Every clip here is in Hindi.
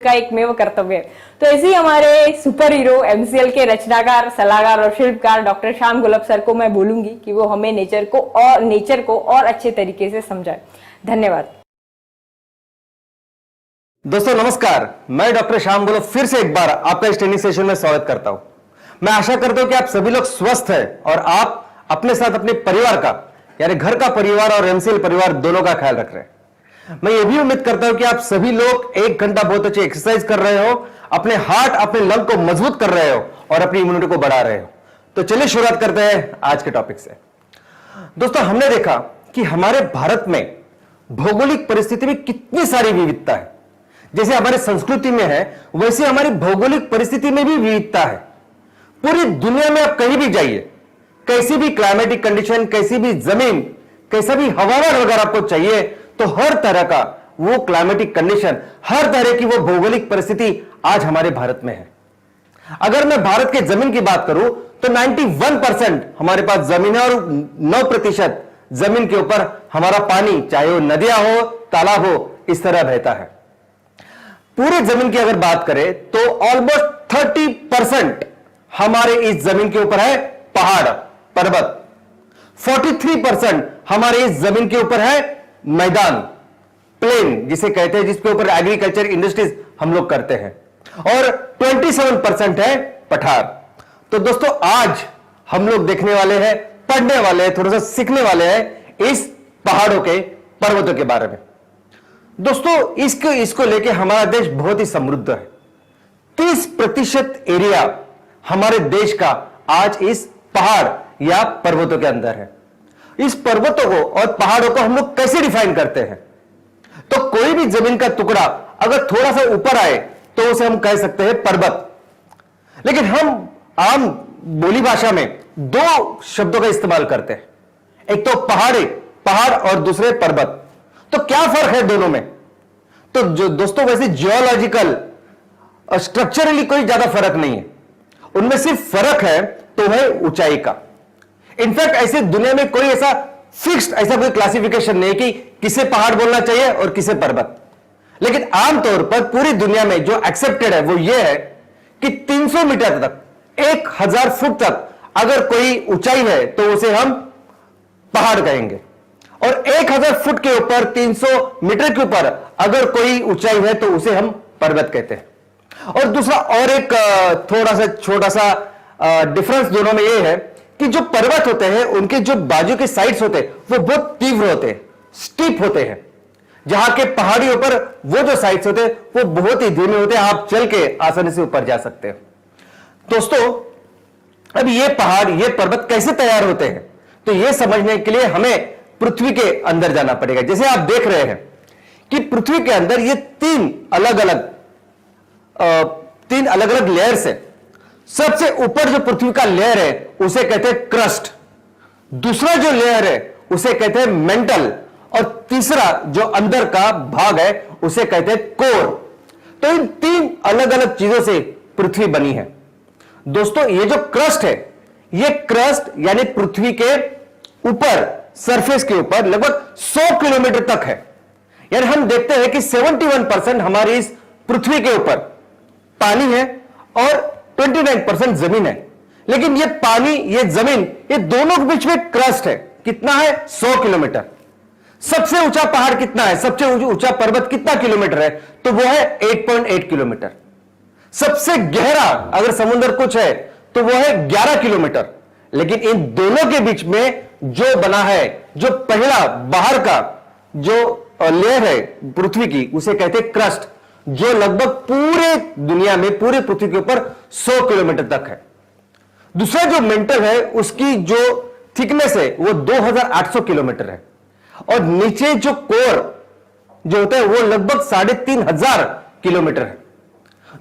का एकमेव कर्तव्य है। तो ऐसे ही हमारे सुपर हीरो एमसीएल के रचनाकार, सलाहकार और शिल्पकार डॉक्टर श्याम गुलाब सर को मैं बोलूंगी कि वो हमें नेचर को और अच्छे तरीके से समझाए। धन्यवाद। दोस्तों नमस्कार, मैं डॉक्टर श्याम गुलाब फिर से एक बार आपका इस ट्रेनिंग सेशन में स्वागत करता हूं। मैं आशा करता हूं कि आप सभी लोग स्वस्थ हैं और आप अपने साथ अपने परिवार का, यानी घर का परिवार और एमसीएल परिवार दोनों का ख्याल रख रहे हैं। मैं ये भी उम्मीद करता हूं कि आप सभी लोग 1 घंटा बहुत अच्छी एक्सरसाइज कर रहे हो, अपने हार्ट, अपने लंग को मजबूत कर रहे हो और अपनी इम्यूनिटी को बढ़ा रहे हो। तो चलिए शुरुआत करते हैं आज के टॉपिक से। दोस्तों, हमने देखा कि हमारे भारत में भौगोलिक परिस्थिति में कितनी सारी विविधता है। जैसे हमारी संस्कृति में है, वैसे हमारी भौगोलिक परिस्थिति में भी विविधता है। पूरी दुनिया में आप कहीं भी जाइए, कैसी भी क्लाइमेटिक कंडीशन, कैसी भी जमीन, कैसा भी हवामान अगर आपको चाहिए, तो हर तरह का वो क्लाइमेटिक कंडीशन, हर तरह की वो भौगोलिक परिस्थिति आज हमारे भारत में है। अगर मैं भारत के जमीन की बात करूं तो 91% हमारे पास जमीन है और 9% जमीन के ऊपर हमारा पानी, चाहे वो नदियां हो, तालाब हो, इस तरह बहता है। पूरे जमीन की अगर बात करें तो ऑलमोस्ट 30% हमारे इस जमीन के ऊपर है पहाड़, पर्वत। 43% हमारे इस जमीन के ऊपर है मैदान, प्लेन जिसे कहते हैं, जिसके ऊपर एग्रीकल्चर इंडस्ट्रीज हम लोग करते हैं, और 27% है पठार। तो दोस्तों, आज हम लोग देखने वाले हैं, पढ़ने वाले हैं, थोड़ा सा सीखने वाले हैं इस पहाड़ों के, पर्वतों के बारे में। दोस्तों, इसको लेके हमारा देश बहुत ही समृद्ध है। 30% एरिया हमारे देश का आज इस पहाड़ या पर्वतों के अंदर है। इस पर्वतों को और पहाड़ों को हम लोग कैसे डिफाइन करते हैं? तो कोई भी जमीन का टुकड़ा अगर थोड़ा सा ऊपर आए तो उसे हम कह सकते हैं पर्वत। लेकिन हम आम बोली भाषा में 2 शब्दों का इस्तेमाल करते हैं, एक तो पहाड़ और दूसरे पर्वत। तो क्या फर्क है दोनों में? तो जो दोस्तों, वैसे जियोलॉजिकल स्ट्रक्चरली कोई ज्यादा फर्क नहीं है। उनमें सिर्फ फर्क है तो है ऊंचाई का। इनफैक्ट ऐसे दुनिया में कोई ऐसा फिक्स्ड, ऐसा कोई क्लासिफिकेशन नहीं कि किसे पहाड़ बोलना चाहिए और किसे पर्वत। लेकिन आमतौर पर पूरी दुनिया में जो एक्सेप्टेड है वो ये है कि 300 मीटर तक, 1000 फुट तक अगर कोई ऊंचाई है तो उसे हम पहाड़ कहेंगे, और 1000 फुट के ऊपर, 300 मीटर के ऊपर अगर कोई ऊंचाई है तो उसे हम पर्वत कहते हैं। और दूसरा, और एक थोड़ा सा छोटा सा डिफरेंस दोनों में यह है कि जो पर्वत होते हैं उनके जो बाजू के साइड्स होते हैं वो बहुत तीव्र होते हैं, स्टीप होते हैं, जहां के पहाड़ियों पर वो जो साइड्स होते हैं वो बहुत ही धीमे होते हैं, आप चल के आसानी से ऊपर जा सकते हैं। दोस्तों, अब ये पहाड़, ये पर्वत कैसे तैयार होते हैं, तो ये समझने के लिए हमें पृथ्वी के अंदर जाना पड़ेगा। जैसे आप देख रहे हैं कि पृथ्वी के अंदर ये 3 अलग अलग लेयर्स है। सबसे ऊपर जो पृथ्वी का लेयर है उसे कहते हैं क्रस्ट, दूसरा जो लेयर है उसे कहते हैं मेंटल, और तीसरा जो अंदर का भाग है उसे कहते हैं कोर। तो इन 3 अलग अलग चीजों से पृथ्वी बनी है। दोस्तों, ये जो क्रस्ट है, ये क्रस्ट यानी पृथ्वी के ऊपर, सरफेस के ऊपर लगभग 100 किलोमीटर तक है। यानी हम देखते हैं कि 71% हमारी इस पृथ्वी के ऊपर पानी है और 29% जमीन है। लेकिन ये पानी, ये जमीन, ये दोनों के बीच में क्रस्ट है। कितना है? 100 किलोमीटर। सबसे ऊंचा पहाड़ कितना है? सबसे ऊंचा पर्वत कितना किलोमीटर है? तो वो है 8.8 किलोमीटर। सबसे गहरा अगर समुद्र कुछ है तो वो है 11 किलोमीटर। लेकिन इन दोनों के बीच में जो बना है, जो पहला बाहर का जो लेयर है पृथ्वी की, उसे कहते हैं क्रस्ट, जो लगभग पूरे दुनिया में, पूरी पृथ्वी के ऊपर 100 किलोमीटर तक है। दूसरा जो मेंटल है, उसकी जो थिकनेस है वो 2800 किलोमीटर है, और नीचे जो कोर जो होता है वो लगभग 3500 किलोमीटर है।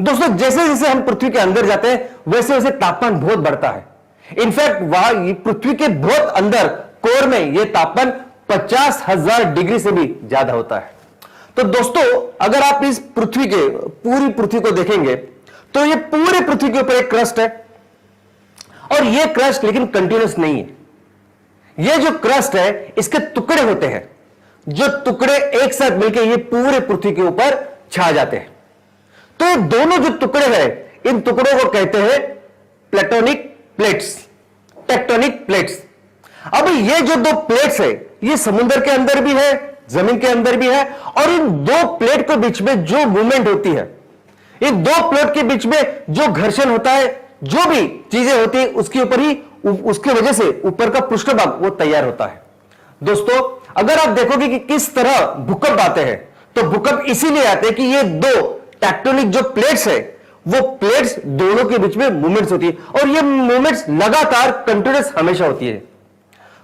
दोस्तों, जैसे जैसे हम पृथ्वी के अंदर जाते हैं वैसे वैसे तापमान बहुत बढ़ता है। इनफैक्ट वहां पृथ्वी के बहुत अंदर कोर में यह तापमान 50,000 डिग्री से भी ज्यादा होता है। तो दोस्तों, अगर आप इस पृथ्वी के, पूरी पृथ्वी को देखेंगे तो ये पूरी पृथ्वी के ऊपर एक क्रस्ट है, और ये क्रस्ट लेकिन कंटिन्यूअस नहीं है। ये जो क्रस्ट है इसके टुकड़े होते हैं, जो टुकड़े एक साथ मिलकर ये पूरे पृथ्वी के ऊपर छा जाते हैं। तो ये दोनों जो टुकड़े हैं, इन टुकड़ों को कहते हैं प्लेटोनिक प्लेट्स, टेक्टोनिक प्लेट्स। अब ये जो दो प्लेट्स है, ये समुद्र के अंदर भी है, जमीन के अंदर भी है, और इन दो प्लेट के बीच में जो मूवमेंट होती है, इन दो प्लेट के बीच में जो घर्षण होता है, जो भी चीजें होती है, उसके ऊपर ही, उसकी वजह से ऊपर का पृष्ठभाग वो तैयार होता है। दोस्तों, अगर आप देखोगे कि किस तरह भूकंप आते हैं, तो भूकंप इसीलिए आते हैं कि ये दो टेक्टोनिक जो प्लेट्स है, वो प्लेट्स दोनों के बीच में मूवमेंट्स होती है, और ये मूवमेंट्स लगातार कंटिन्यूअस हमेशा होती है।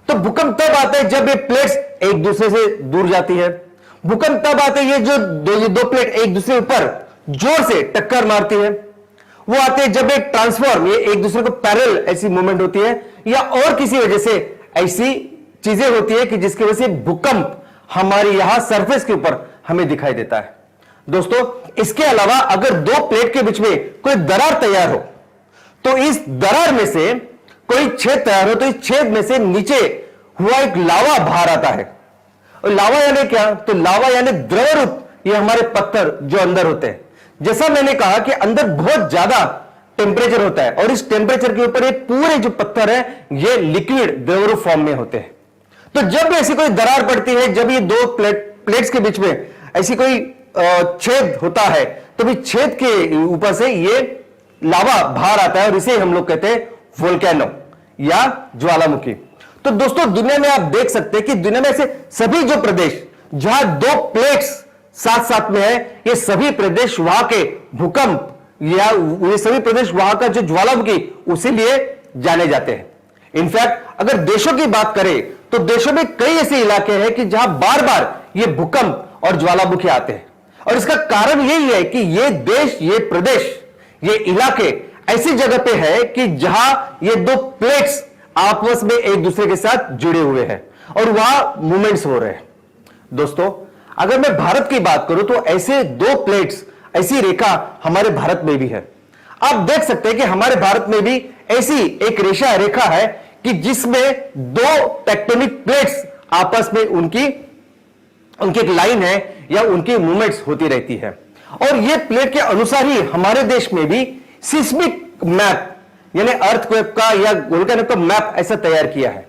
तो भूकंप तब आते हैं जब ये प्लेट्स एक दूसरे से दूर जाती है। भूकंप तब आते हैं ये जो दो प्लेट एक दूसरे ऊपर जोर से टक्कर मारती है। वो आते हैं जब एक ट्रांसफॉर्म, ये एक दूसरे को पैरेलल ऐसी मूवमेंट होती है, या और किसी वजह से ऐसी चीजें होती है कि जिसकी वजह से भूकंप हमारे यहां सरफेस के ऊपर हमें दिखाई देता है। दोस्तों, इसके अलावा अगर दो प्लेट के बीच में कोई दरार तैयार हो, तो इस दरार में से कोई छेद तैयार हो, तो इस छेद में से नीचे हुआ एक लावा बाहर आता है। और लावा यानी क्या? तो लावा यानी द्रव रूप, ये हमारे पत्थर जो अंदर होते हैं। जैसा मैंने कहा कि अंदर बहुत ज्यादा टेम्परेचर होता है, और इस टेम्परेचर के ऊपर ये पूरे जो पत्थर है, ये लिक्विड द्रव रूप फॉर्म में होते हैं। तो जब भी ऐसी कोई दरार पड़ती है, जब ये दो प्लेट्स के बीच में ऐसी कोई छेद होता है, तो भी छेद के ऊपर से ये लावा बाहर आता है, और इसे हम लोग कहते हैं वोल्केनो या ज्वालामुखी। तो दोस्तों, दुनिया में आप देख सकते हैं कि दुनिया में ऐसे सभी जो प्रदेश जहां दो प्लेट्स साथ साथ में है, ये सभी प्रदेश वहां के भूकंप, या ये सभी प्रदेश वहां का जो ज्वालामुखी, उसी लिए जाने जाते हैं। इनफैक्ट अगर देशों की बात करें, तो देशों में कई ऐसे इलाके हैं कि जहां बार बार ये भूकंप और ज्वालामुखी आते हैं, और इसका कारण यही है कि ये देश, ये प्रदेश, ये इलाके ऐसी जगह पे है कि जहां ये दो प्लेट्स आपस में एक दूसरे के साथ जुड़े हुए हैं, और वहां मूवमेंट्स हो रहे हैं। दोस्तों, अगर मैं भारत की बात करूं, तो ऐसे दो प्लेट्स, ऐसी रेखा हमारे भारत में भी है। आप देख सकते हैं कि हमारे भारत में भी ऐसी एक रेखा है कि जिसमें दो टेक्टोनिक प्लेट्स आपस में उनकी एक लाइन है, या उनकी मूवमेंट्स होती रहती है। और ये प्लेट के अनुसार ही हमारे देश में भी सिस्मिक मैप, यानी अर्थक्वेक का या वोल्केनो का मैप ऐसा तैयार किया है।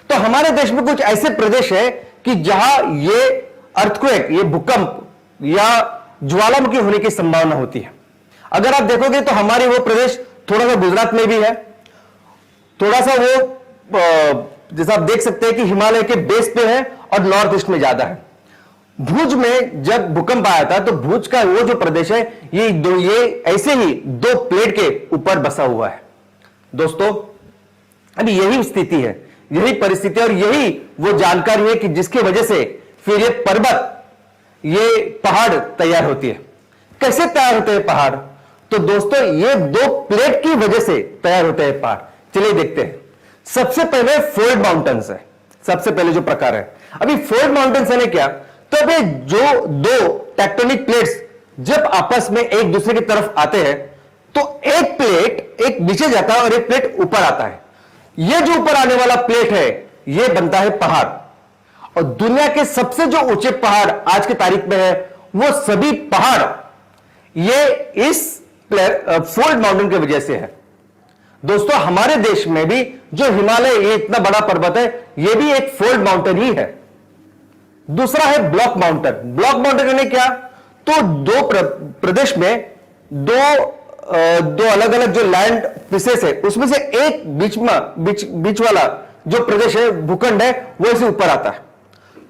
तो हमारे देश में कुछ ऐसे प्रदेश है कि जहां ये अर्थक्वेक, ये भूकंप या ज्वालामुखी होने की संभावना होती है। अगर आप देखोगे तो हमारे वो प्रदेश थोड़ा सा गुजरात में भी है, थोड़ा सा वो जैसा आप देख सकते हैं कि हिमालय के बेस पे है, और नॉर्थ ईस्ट में ज्यादा है। भुज में जब भूकंप आया था, तो भुज का वो जो प्रदेश है, ये ऐसे ही दो प्लेट के ऊपर बसा हुआ है। दोस्तों, अभी यही स्थिति है, यही परिस्थिति, और यही वो जानकारी है कि जिसकी वजह से फिर ये पर्वत, ये पहाड़ तैयार होती है। कैसे तैयार होते हैं पहाड़? तो दोस्तों, ये दो प्लेट की वजह से तैयार होते हैं पहाड़। चलिए देखते हैं। सबसे पहले फोल्ड माउंटेन्स है, सबसे पहले जो प्रकार है। अभी फोल्ड माउंटेन्स है क्या? तो अभी जो दो टेक्टोनिक प्लेट्स जब आपस में एक दूसरे की तरफ आते हैं, तो एक प्लेट एक नीचे जाता है और एक प्लेट ऊपर आता है। यह जो ऊपर आने वाला प्लेट है, यह बनता है पहाड़। और दुनिया के सबसे जो ऊंचे पहाड़ आज की तारीख में है, वो सभी पहाड़ ये इस फोल्ड माउंटेन की वजह से है। दोस्तों, हमारे देश में भी जो हिमालय, ये इतना बड़ा पर्वत है, ये भी एक फोल्ड माउंटेन ही है। दूसरा है ब्लॉक माउंटेन। ब्लॉक माउंटेन यानी क्या? तो दो प्रदेश में दो अलग अलग जो लैंड पीसेस है, उसमें से एक बीच वाला जो प्रदेश है, भूखंड है, वो इसे ऊपर आता है।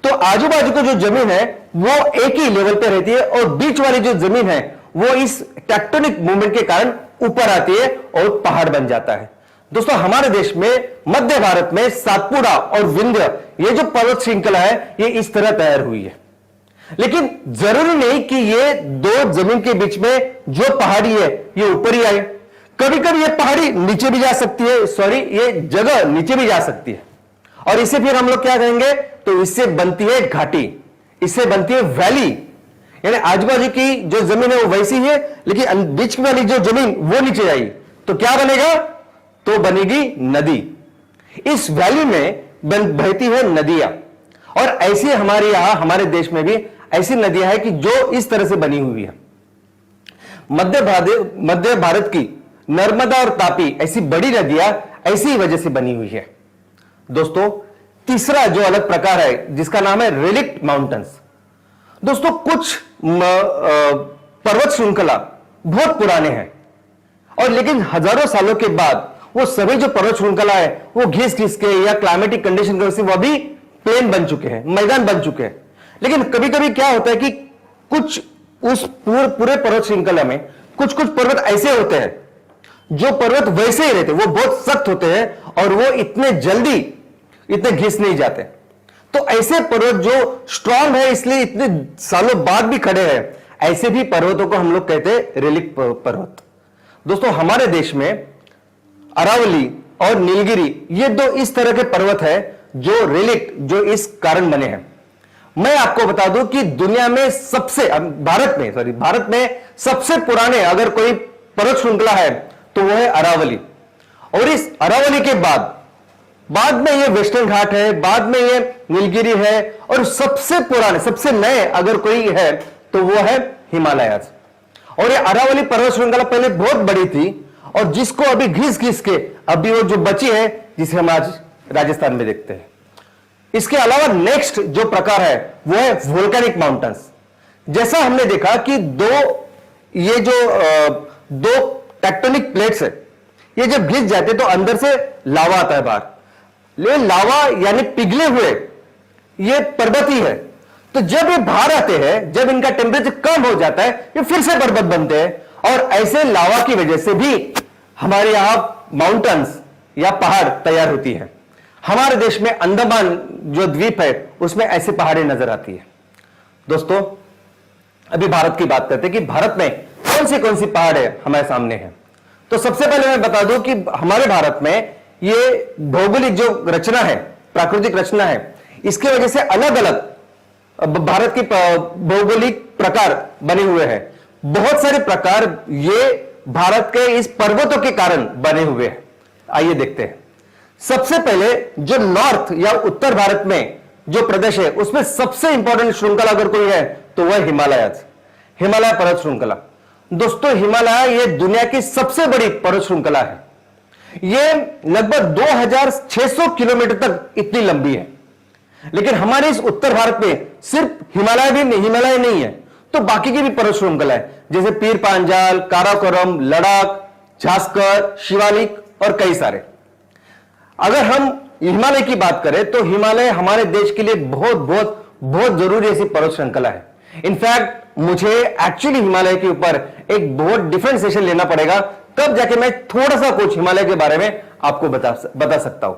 तो आजू बाजू की जो जमीन है वो एक ही लेवल पे रहती है, और बीच वाली जो जमीन है वो इस टेक्टोनिक मूवमेंट के कारण ऊपर आती है और पहाड़ बन जाता है। दोस्तों, हमारे देश में मध्य भारत में सातपुड़ा और विंध्य, ये जो पर्वत श्रृंखला है, ये इस तरह तैयार हुई है। लेकिन जरूरी नहीं कि ये दो जमीन के बीच में जो पहाड़ी है ये ऊपर ही आए। कभी कभी ये पहाड़ी नीचे भी जा सकती है, ये जगह नीचे भी जा सकती है, और इसे फिर हम लोग क्या कहेंगे? तो इससे बनती है घाटी, इससे बनती है वैली। यानी आजू बाजू की जो जमीन है वो वैसी है, लेकिन बीच वाली जो जमीन वो नीचे आई, तो क्या बनेगा? तो बनेगी नदी। इस वैली में बहती है नदियां, और ऐसी हमारे यहां, हमारे देश में भी ऐसी नदियां हैं कि जो इस तरह से बनी हुई है। मध्य भारत की नर्मदा और तापी ऐसी बड़ी नदियां ऐसी वजह से बनी हुई है। दोस्तों, तीसरा जो अलग प्रकार है जिसका नाम है रेलिक्ट माउंटेन्स। दोस्तों, कुछ पर्वत श्रृंखला बहुत पुराने हैं और लेकिन हजारों सालों के बाद वो सभी जो पर्वत श्रृंखला है वो घिस घिस के या क्लाइमेटिक कंडीशन की वजह से वो भी प्लेन बन चुके हैं, मैदान बन चुके हैं। लेकिन कभी कभी क्या होता है कि कुछ उस पूरे पर्वत श्रृंखला में कुछ कुछ पर्वत ऐसे होते हैं जो पर्वत वैसे ही रहते, वो बहुत सख्त होते हैं और वो इतने जल्दी इतने घिस नहीं जाते। तो ऐसे पर्वत जो स्ट्रांग है इसलिए इतने सालों बाद भी खड़े हैं, ऐसे भी पर्वतों को हम लोग कहते हैं रेलिक्ट पर्वत। दोस्तों, हमारे देश में अरावली और नीलगिरी ये दो इस तरह के पर्वत है जो रेलिक्ट, जो इस कारण बने हैं। मैं आपको बता दूं कि दुनिया में भारत में सबसे पुराने अगर कोई पर्वत श्रृंखला है तो वो है अरावली। और इस अरावली के बाद में ये वेस्टर्न घाट है, बाद में ये नीलगिरी है, और सबसे पुराने सबसे नए अगर कोई है तो वो है हिमालय। और ये अरावली पर्वत श्रृंखला पहले बहुत बड़ी थी और जिसको अभी घिस घिस के अभी वो जो बची है जिसे हम आज राजस्थान में देखते हैं। इसके अलावा नेक्स्ट जो प्रकार है वो है वोल्केनिक माउंटेन्स। जैसा हमने देखा कि दो टेक्टोनिक प्लेट्स है, ये जब घिस जाते तो अंदर से लावा आता है बाहर। लेकिन लावा यानी पिघले हुए ये पर्वत ही है। तो जब ये बाहर आते हैं, जब इनका टेम्परेचर कम हो जाता है, ये फिर से पर्वत बनते हैं और ऐसे लावा की वजह से भी हमारे यहां माउंटेन्स या पहाड़ तैयार होती है। हमारे देश में अंडमान जो द्वीप है उसमें ऐसे पहाड़ें नजर आती है। दोस्तों, अभी भारत की बात करते हैं कि भारत में कौन सी पहाड़ें हमारे सामने हैं। तो सबसे पहले मैं बता दूं कि हमारे भारत में ये भौगोलिक जो रचना है, प्राकृतिक रचना है, इसकी वजह से अलग अलग भारत के भौगोलिक प्रकार बने हुए हैं। बहुत सारे प्रकार ये भारत के इस पर्वतों के कारण बने हुए हैं। आइए देखते हैं। सबसे पहले जो नॉर्थ या उत्तर भारत में जो प्रदेश है उसमें सबसे इंपॉर्टेंट श्रृंखला अगर कोई है तो वह हिमालय पर्वत श्रृंखला। दोस्तों, हिमालय ये दुनिया की सबसे बड़ी पर्वत श्रृंखला है। ये लगभग 2600 किलोमीटर तक इतनी लंबी है। लेकिन हमारे इस उत्तर भारत में सिर्फ हिमालय नहीं है, तो बाकी की भी पर्वत श्रृंखला है, जैसे पीर पांजाल, काराकोरम, लद्दाख, झास्कर, शिवालिक और कई सारे। अगर हम हिमालय की बात करें तो हिमालय हमारे देश के लिए बहुत जरूरी ऐसी पर्वत श्रृंखला है। इनफैक्ट मुझे एक्चुअली हिमालय के ऊपर एक बहुत डिफरेंट सेशन लेना पड़ेगा, तब जाके मैं थोड़ा सा कुछ हिमालय के बारे में आपको बता सकता हूं।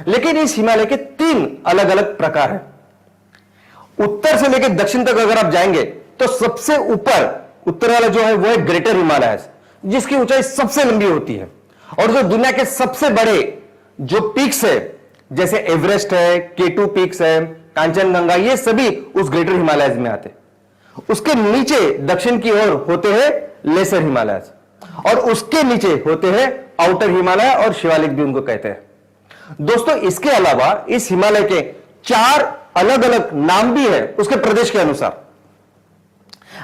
लेकिन इस हिमालय के 3 अलग अलग प्रकार हैं। उत्तर से लेकर दक्षिण तक अगर आप जाएंगे तो सबसे उत्तर वाला जो है वो है ग्रेटर हिमालय, जिसकी ऊंचाई सबसे लंबी होती है और जो दुनिया के सबसे बड़े जो पीक्स है, जैसे एवरेस्ट है, K2 पीक्स है, कांचनजंगा, ये सभी उस ग्रेटर हिमालय में आते हैं। उसके नीचे दक्षिण की ओर होते हैं लेसर हिमालय और उसके नीचे होते हैं आउटर हिमालय और शिवालिक भी उनको कहते हैं। दोस्तों, इसके अलावा इस हिमालय के 4 अलग अलग नाम भी है उसके प्रदेश के अनुसार।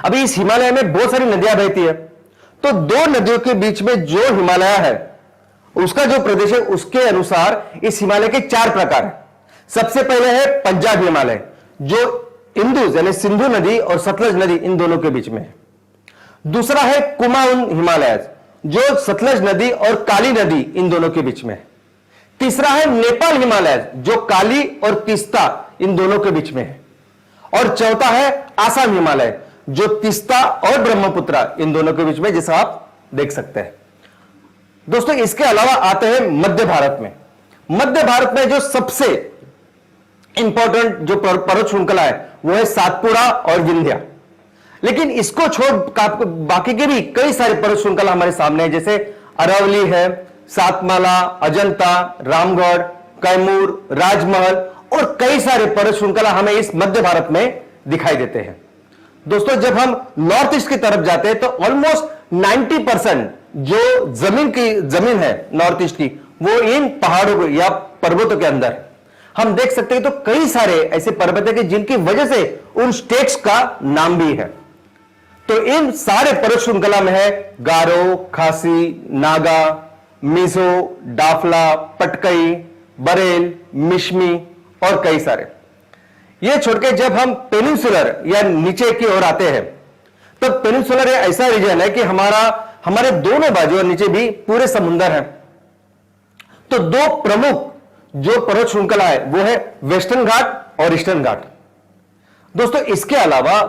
अभी इस हिमालय में बहुत सारी नदियां बहती है, तो 2 नदियों के बीच में जो हिमालय है उसका जो प्रदेश है उसके अनुसार इस हिमालय के 4 प्रकार है। सबसे पहले है पंजाब हिमालय, जो इंदुज यानी सिंधु नदी और सतलज नदी इन दोनों के बीच में है। दूसरा है कुमाऊन हिमालय, जो सतलज नदी और काली नदी इन दोनों के बीच में है। तीसरा है नेपाल हिमालय, जो काली और तीस्ता इन दोनों के बीच में है। और चौथा है आसाम हिमालय, जो तीस्ता और ब्रह्मपुत्र इन दोनों के बीच में, जैसा आप देख सकते हैं। दोस्तों, इसके अलावा आते हैं मध्य भारत में। मध्य भारत में जो सबसे इंपॉर्टेंट जो पर्वत श्रृंखला है वो है सातपुड़ा और विंध्या। लेकिन इसको छोड़ बाकी के भी कई सारे पर्वत श्रृंखला हमारे सामने है, जैसे अरावली है, सातमाला, अजंता, रामगढ़, कैमूर, राजमहल और कई सारे पर्वत श्रृंखला हमें इस मध्य भारत में दिखाई देते हैं। दोस्तों, जब हम नॉर्थ ईस्ट की तरफ जाते हैं तो ऑलमोस्ट 90% जो जमीन है नॉर्थ ईस्ट की वो इन पहाड़ों या पर्वतों के अंदर है। हम देख सकते हैं तो कई सारे ऐसे पर्वत है कि जिनकी वजह से उन स्टेट्स का नाम भी है। तो इन सारे पर्वत श्रृंखला में है गारो, खासी, नागा, मिजो, डाफला, पटकई, बरेल, मिश्मी और कई सारे। ये छोड़के जब हम पेनिनसुलर या नीचे की ओर आते हैं तो पेनिनसुलर एक ऐसा रीजन है कि हमारे दोनों बाजू और नीचे भी पूरे समुंदर है। तो दो प्रमुख जो पर्वत श्रृंखला है वो है वेस्टर्न घाट और ईस्टर्न घाट। दोस्तों इसके अलावा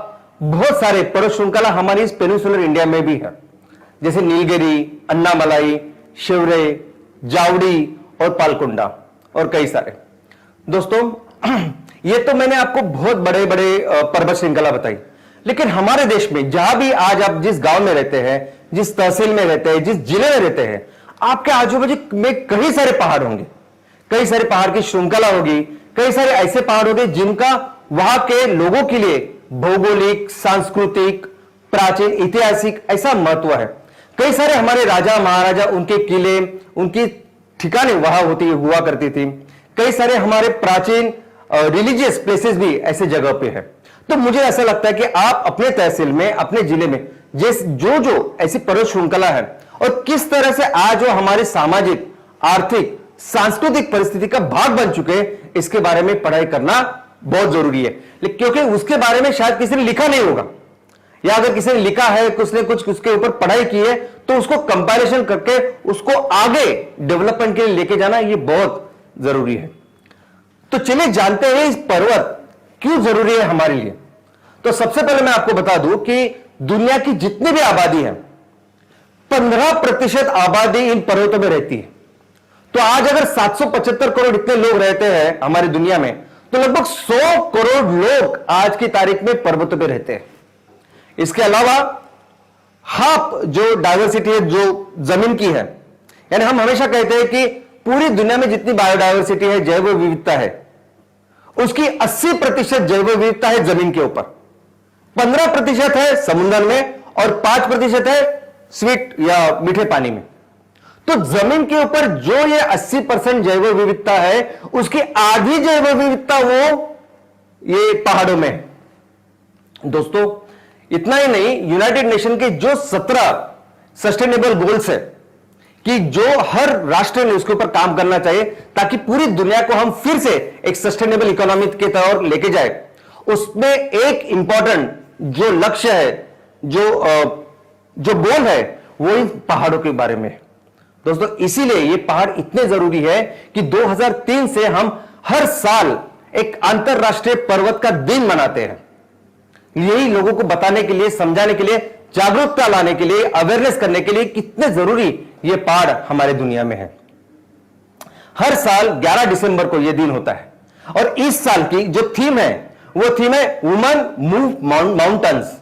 बहुत सारे पर्वत श्रृंखला हमारी इस पेनिनसुलर इंडिया में भी है, जैसे नीलगिरी, अन्नामलाई, शिवरे, जावड़ी और पालकुंडा और कई सारे। दोस्तों ये तो मैंने आपको बहुत बड़े बड़े पर्वत श्रृंखला बताई, लेकिन हमारे देश में जहां भी आज आप जिस गांव में रहते हैं, जिस तहसील में रहते हैं, जिस जिले में रहते हैं, आपके आजू बाजू में कई सारे पहाड़ होंगे, कई सारे पहाड़ की श्रृंखला होगी, कई सारे ऐसे पहाड़ होंगे जिनका वहां के लोगों के लिए भौगोलिक, सांस्कृतिक, प्राचीन, ऐतिहासिक ऐसा महत्व है। कई सारे हमारे राजा महाराजा उनके किले, उनकी ठिकाने वहां हुआ करती थी। कई सारे हमारे प्राचीन रिलीजियस प्लेसेस भी ऐसे जगह पे है। तो मुझे ऐसा लगता है कि आप अपने तहसील में, अपने जिले में जो ऐसी पर्वत श्रृंखला है और किस तरह से आज वो हमारी सामाजिक, आर्थिक, सांस्कृतिक परिस्थिति का भाग बन चुके हैं, इसके बारे में पढ़ाई करना बहुत जरूरी है। क्योंकि उसके बारे में शायद किसी ने लिखा नहीं होगा, या अगर किसी ने लिखा है, उसने कुछ उसके ऊपर पढ़ाई की है, तो उसको कंपैरिजन करके उसको आगे डेवलपमेंट के लिए लेके जाना ये बहुत जरूरी है। तो चलिए जानते हैं इस पर्वत क्यों जरूरी है हमारे लिए। तो सबसे पहले मैं आपको बता दूं कि दुनिया की जितनी भी आबादी है, 15% आबादी इन पर्वतों में रहती है। तो आज अगर 775 करोड़ इतने लोग रहते हैं हमारी दुनिया में, तो लगभग 100 करोड़ लोग आज की तारीख में पर्वतों पे रहते हैं। इसके अलावा हाफ जो डायवर्सिटी है जो जमीन की है, यानी हम हमेशा कहते हैं कि पूरी दुनिया में जितनी बायोडायवर्सिटी है, जैव विविधता है, उसकी 80% जैव विविधता है जमीन के ऊपर, 15% है समुद्र में और 5% है स्वीट या मीठे पानी में। तो जमीन के ऊपर जो ये 80% जैव विविधता है, उसकी आधी जैव विविधता वो ये पहाड़ों में है। दोस्तों इतना ही नहीं, यूनाइटेड नेशन के जो 17 सस्टेनेबल गोल्स है कि जो हर राष्ट्र ने उसके ऊपर काम करना चाहिए ताकि पूरी दुनिया को हम फिर से एक सस्टेनेबल इकोनॉमी के तौर लेके जाए, उसमें एक इंपॉर्टेंट जो लक्ष्य है, जो गोल है, वो इन पहाड़ों के बारे में है। दोस्तों इसीलिए ये पहाड़ इतने जरूरी है कि 2003 से हम हर साल एक अंतरराष्ट्रीय पर्वत का दिन मनाते हैं। यही लोगों को बताने के लिए, समझाने के लिए, जागरूकता लाने के लिए, अवेयरनेस करने के लिए कितने जरूरी ये पहाड़ हमारे दुनिया में है। हर साल 11 दिसंबर को यह दिन होता है और इस साल की जो थीम है वो थीम है वुमन मूव माउंटेन्स।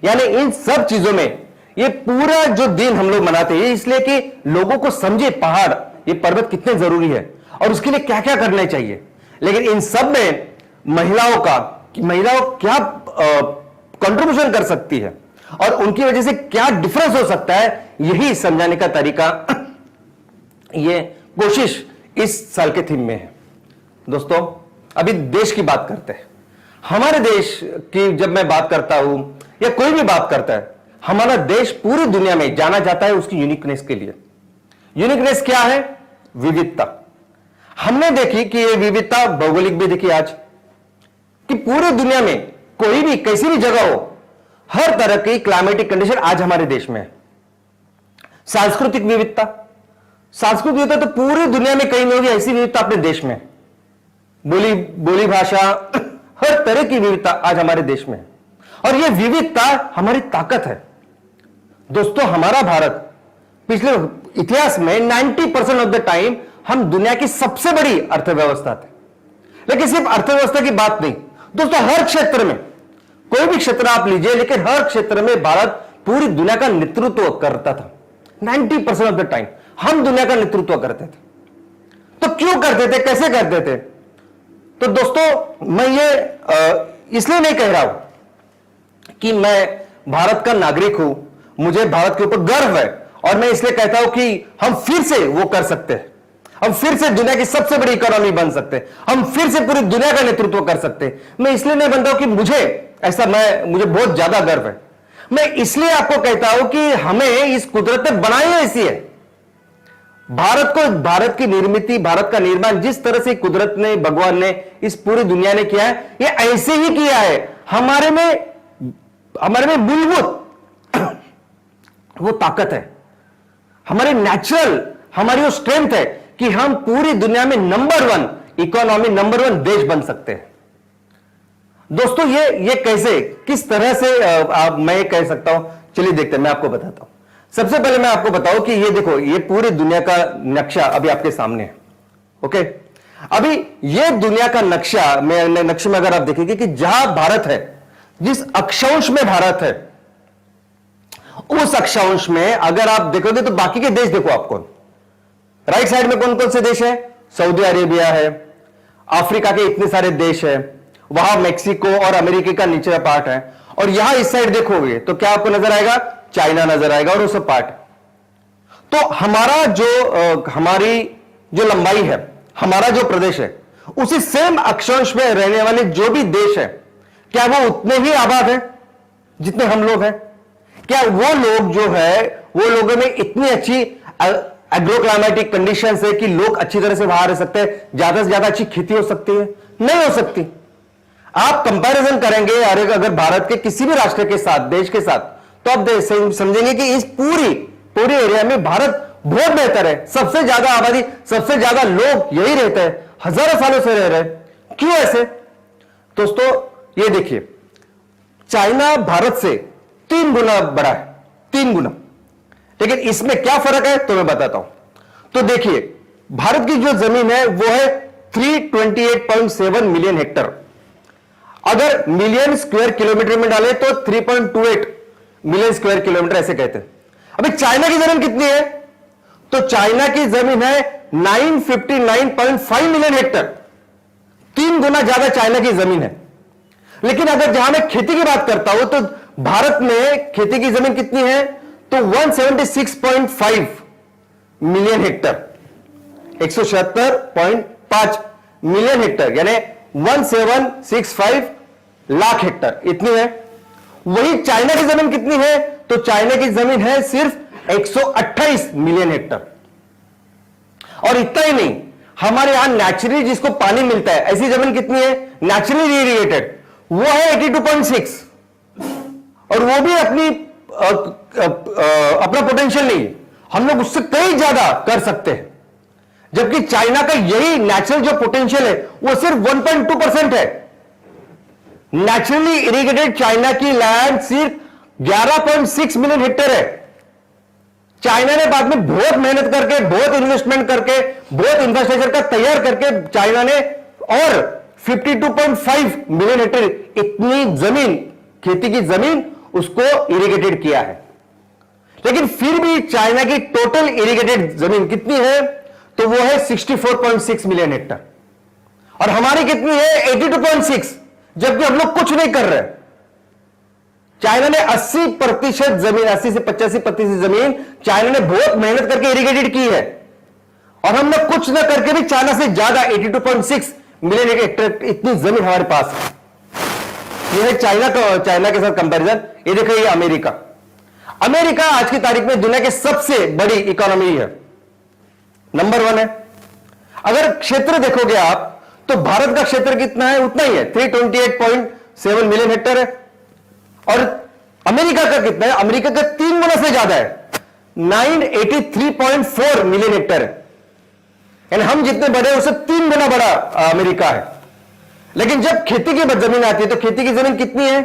यानी इन सब चीजों में ये पूरा जो दिन हम लोग मनाते हैं इसलिए कि लोगों को समझे पहाड़, ये पर्वत कितने जरूरी है और उसके लिए क्या क्या करना चाहिए। लेकिन इन सब में महिलाओं क्या कंट्रीब्यूशन कर सकती है और उनकी वजह से क्या डिफरेंस हो सकता है, यही समझाने का तरीका, ये कोशिश इस साल के थीम में है। दोस्तों अभी देश की बात करते हैं। हमारे देश की जब मैं बात करता हूं या कोई भी बात करता है, हमारा देश पूरी दुनिया में जाना जाता है उसकी यूनिकनेस के लिए। यूनिकनेस क्या है? विविधता। हमने देखी कि ये विविधता भौगोलिक भी देखी आज कि पूरी दुनिया में कोई भी कैसी भी जगह हो, हर तरह की क्लाइमेटिक कंडीशन आज हमारे देश में है। सांस्कृतिक विविधता तो पूरी दुनिया में कहीं नहीं होगी ऐसी विविधता अपने देश में। बोली भाषा, हर तरह की विविधता आज हमारे देश में है और यह विविधता हमारी ताकत है। दोस्तों हमारा भारत पिछले इतिहास में 90% ऑफ द टाइम हम दुनिया की सबसे बड़ी अर्थव्यवस्था थे। लेकिन सिर्फ अर्थव्यवस्था की बात नहीं दोस्तों, हर क्षेत्र में, कोई भी क्षेत्र आप लीजिए, लेकिन हर क्षेत्र में भारत पूरी दुनिया का नेतृत्व करता था। 90% ऑफ द टाइम हम दुनिया का नेतृत्व करते थे। तो क्यों करते थे, कैसे करते थे? तो दोस्तों मैं ये इसलिए नहीं कह रहा हूं कि मैं भारत का नागरिक हूं, मुझे भारत के ऊपर गर्व है और मैं इसलिए कहता हूं कि हम फिर से वो कर सकते हैं, हम फिर से दुनिया की सबसे बड़ी इकोनॉमी बन सकते हैं, हम फिर से पूरी दुनिया का नेतृत्व कर सकते हैं। मैं इसलिए नहीं बनता हूं कि मुझे बहुत ज्यादा गर्व है। मैं इसलिए आपको कहता हूं कि हमें इस कुदरत ने बनाई ऐसी है। भारत की निर्मित, भारत का निर्माण जिस तरह से कुदरत ने, भगवान ने, इस पूरी दुनिया ने किया है, ये ऐसे ही किया है। हमारे में मूलभूत वो ताकत है, हमारे नेचुरल, हमारी वो स्ट्रेंथ है कि हम पूरी दुनिया में नंबर 1 इकोनॉमी, नंबर 1 देश बन सकते हैं। दोस्तों ये कैसे, किस तरह से मैं कह सकता हूं, चलिए देखते हैं, मैं आपको बताता हूं। सबसे पहले मैं आपको बताऊं कि ये देखो, ये पूरी दुनिया का नक्शा अभी आपके सामने है। ओके, अभी ये दुनिया का नक्शा में, नक्शे में अगर आप देखेंगे कि जहां भारत है, जिस अक्षांश में भारत है, उस अक्षांश में अगर आप देखोगे तो बाकी के देश देखो आपको, राइट साइड में कौन कौन से देश है? सऊदी अरेबिया है, अफ्रीका के इतने सारे देश है, वहां मेक्सिको और अमेरिका का नीचे पार्ट है, और यहां इस साइड देखोगे तो क्या आपको नजर आएगा? चाइना नजर आएगा, और वो सब पार्ट। तो हमारी जो लंबाई है, हमारा जो प्रदेश है, उसी सेम अक्षांश में रहने वाले जो भी देश है, क्या वो उतने ही आबाद है जितने हम लोग हैं? क्या वो लोग जो है, वो लोगों में इतनी अच्छी एग्रो क्लाइमेटिक कंडीशंस है कि लोग अच्छी तरह से वहां रह सकते हैं, ज्यादा से ज्यादा अच्छी खेती हो सकती है? नहीं हो सकती। आप कंपैरिजन करेंगे अगर भारत के किसी भी राष्ट्र के साथ, देश के साथ, तो आप समझेंगे कि इस पूरी एरिया में भारत बहुत बेहतर है। सबसे ज्यादा आबादी, सबसे ज्यादा लोग यही रहते हैं, हजारों सालों से रह रहे हैं। क्यों ऐसे? दोस्तों ये देखिए, चाइना भारत से 3 गुना बड़ा है, 3 गुना। लेकिन इसमें क्या फर्क है तो मैं बताता हूं। तो देखिए, भारत की जो जमीन है वो है 328.7 मिलियन हेक्टर। अगर मिलियन स्क्वायर किलोमीटर में डाले तो 3.28 मिलियन स्क्वायर किलोमीटर ऐसे कहते हैं। अभी चाइना की जमीन कितनी है? तो चाइना की जमीन है 959.5 मिलियन हेक्टर, 3 गुना ज्यादा चाइना की जमीन है। लेकिन अगर जहां मैं खेती की बात करता हूं तो भारत में खेती की जमीन कितनी है? तो 176.5 मिलियन हेक्टर, 176.5 मिलियन हेक्टर, यानी 1765 लाख हेक्टर, इतनी है। वही चाइना की जमीन कितनी है? तो चाइना की जमीन है सिर्फ 128 मिलियन हेक्टर। और इतना ही नहीं, हमारे यहां नेचुरली जिसको पानी मिलता है, ऐसी जमीन कितनी है नेचुरली इरिगेटेड? वो है 82.6, और वो भी अपना पोटेंशियल नहीं, हम लोग उससे कई ज्यादा कर सकते हैं। जबकि चाइना का यही नेचुरल जो पोटेंशियल है वो सिर्फ 1.2% है। नेचुरली इरिगेटेड चाइना की लैंड सिर्फ 11.6 मिलियन हेक्टेयर है। चाइना ने बाद में बहुत मेहनत करके, बहुत इन्वेस्टमेंट करके, बहुत इंफ्रास्ट्रक्चर का तैयार करके चाइना ने और 52.5 मिलियन हेक्टेयर इतनी जमीन, खेती की जमीन, उसको इरिगेटेड किया है। लेकिन फिर भी चाइना की टोटल इरिगेटेड जमीन कितनी है? तो वो है 64.6 मिलियन हेक्टर, और हमारी कितनी है? 82.6, जबकि हम लोग कुछ नहीं कर रहे। चाइना ने 80% जमीन, 80 से 85% जमीन चाइना ने बहुत मेहनत करके इरिगेटेड की है, और हम लोग कुछ ना करके भी चाइना से ज्यादा 82.6 मिलियन हेक्टर इतनी जमीन हमारे पास है। यह है चाइना के साथ कंपैरिजन। ये देखो, ये अमेरिका आज की तारीख में दुनिया की सबसे बड़ी इकोनॉमी है, नंबर 1 है। अगर क्षेत्र देखोगे आप तो भारत का क्षेत्र कितना है? उतना ही है, 328.7 मिलियन हेक्टर है। और अमेरिका का कितना है? अमेरिका का 3 गुना से ज्यादा है, 983.4 मिलियन हेक्टर है। यानी हम जितने बड़े हैं उससे 3 गुना बड़ा अमेरिका है। लेकिन जब खेती की जमीन आती है तो खेती की जमीन कितनी है?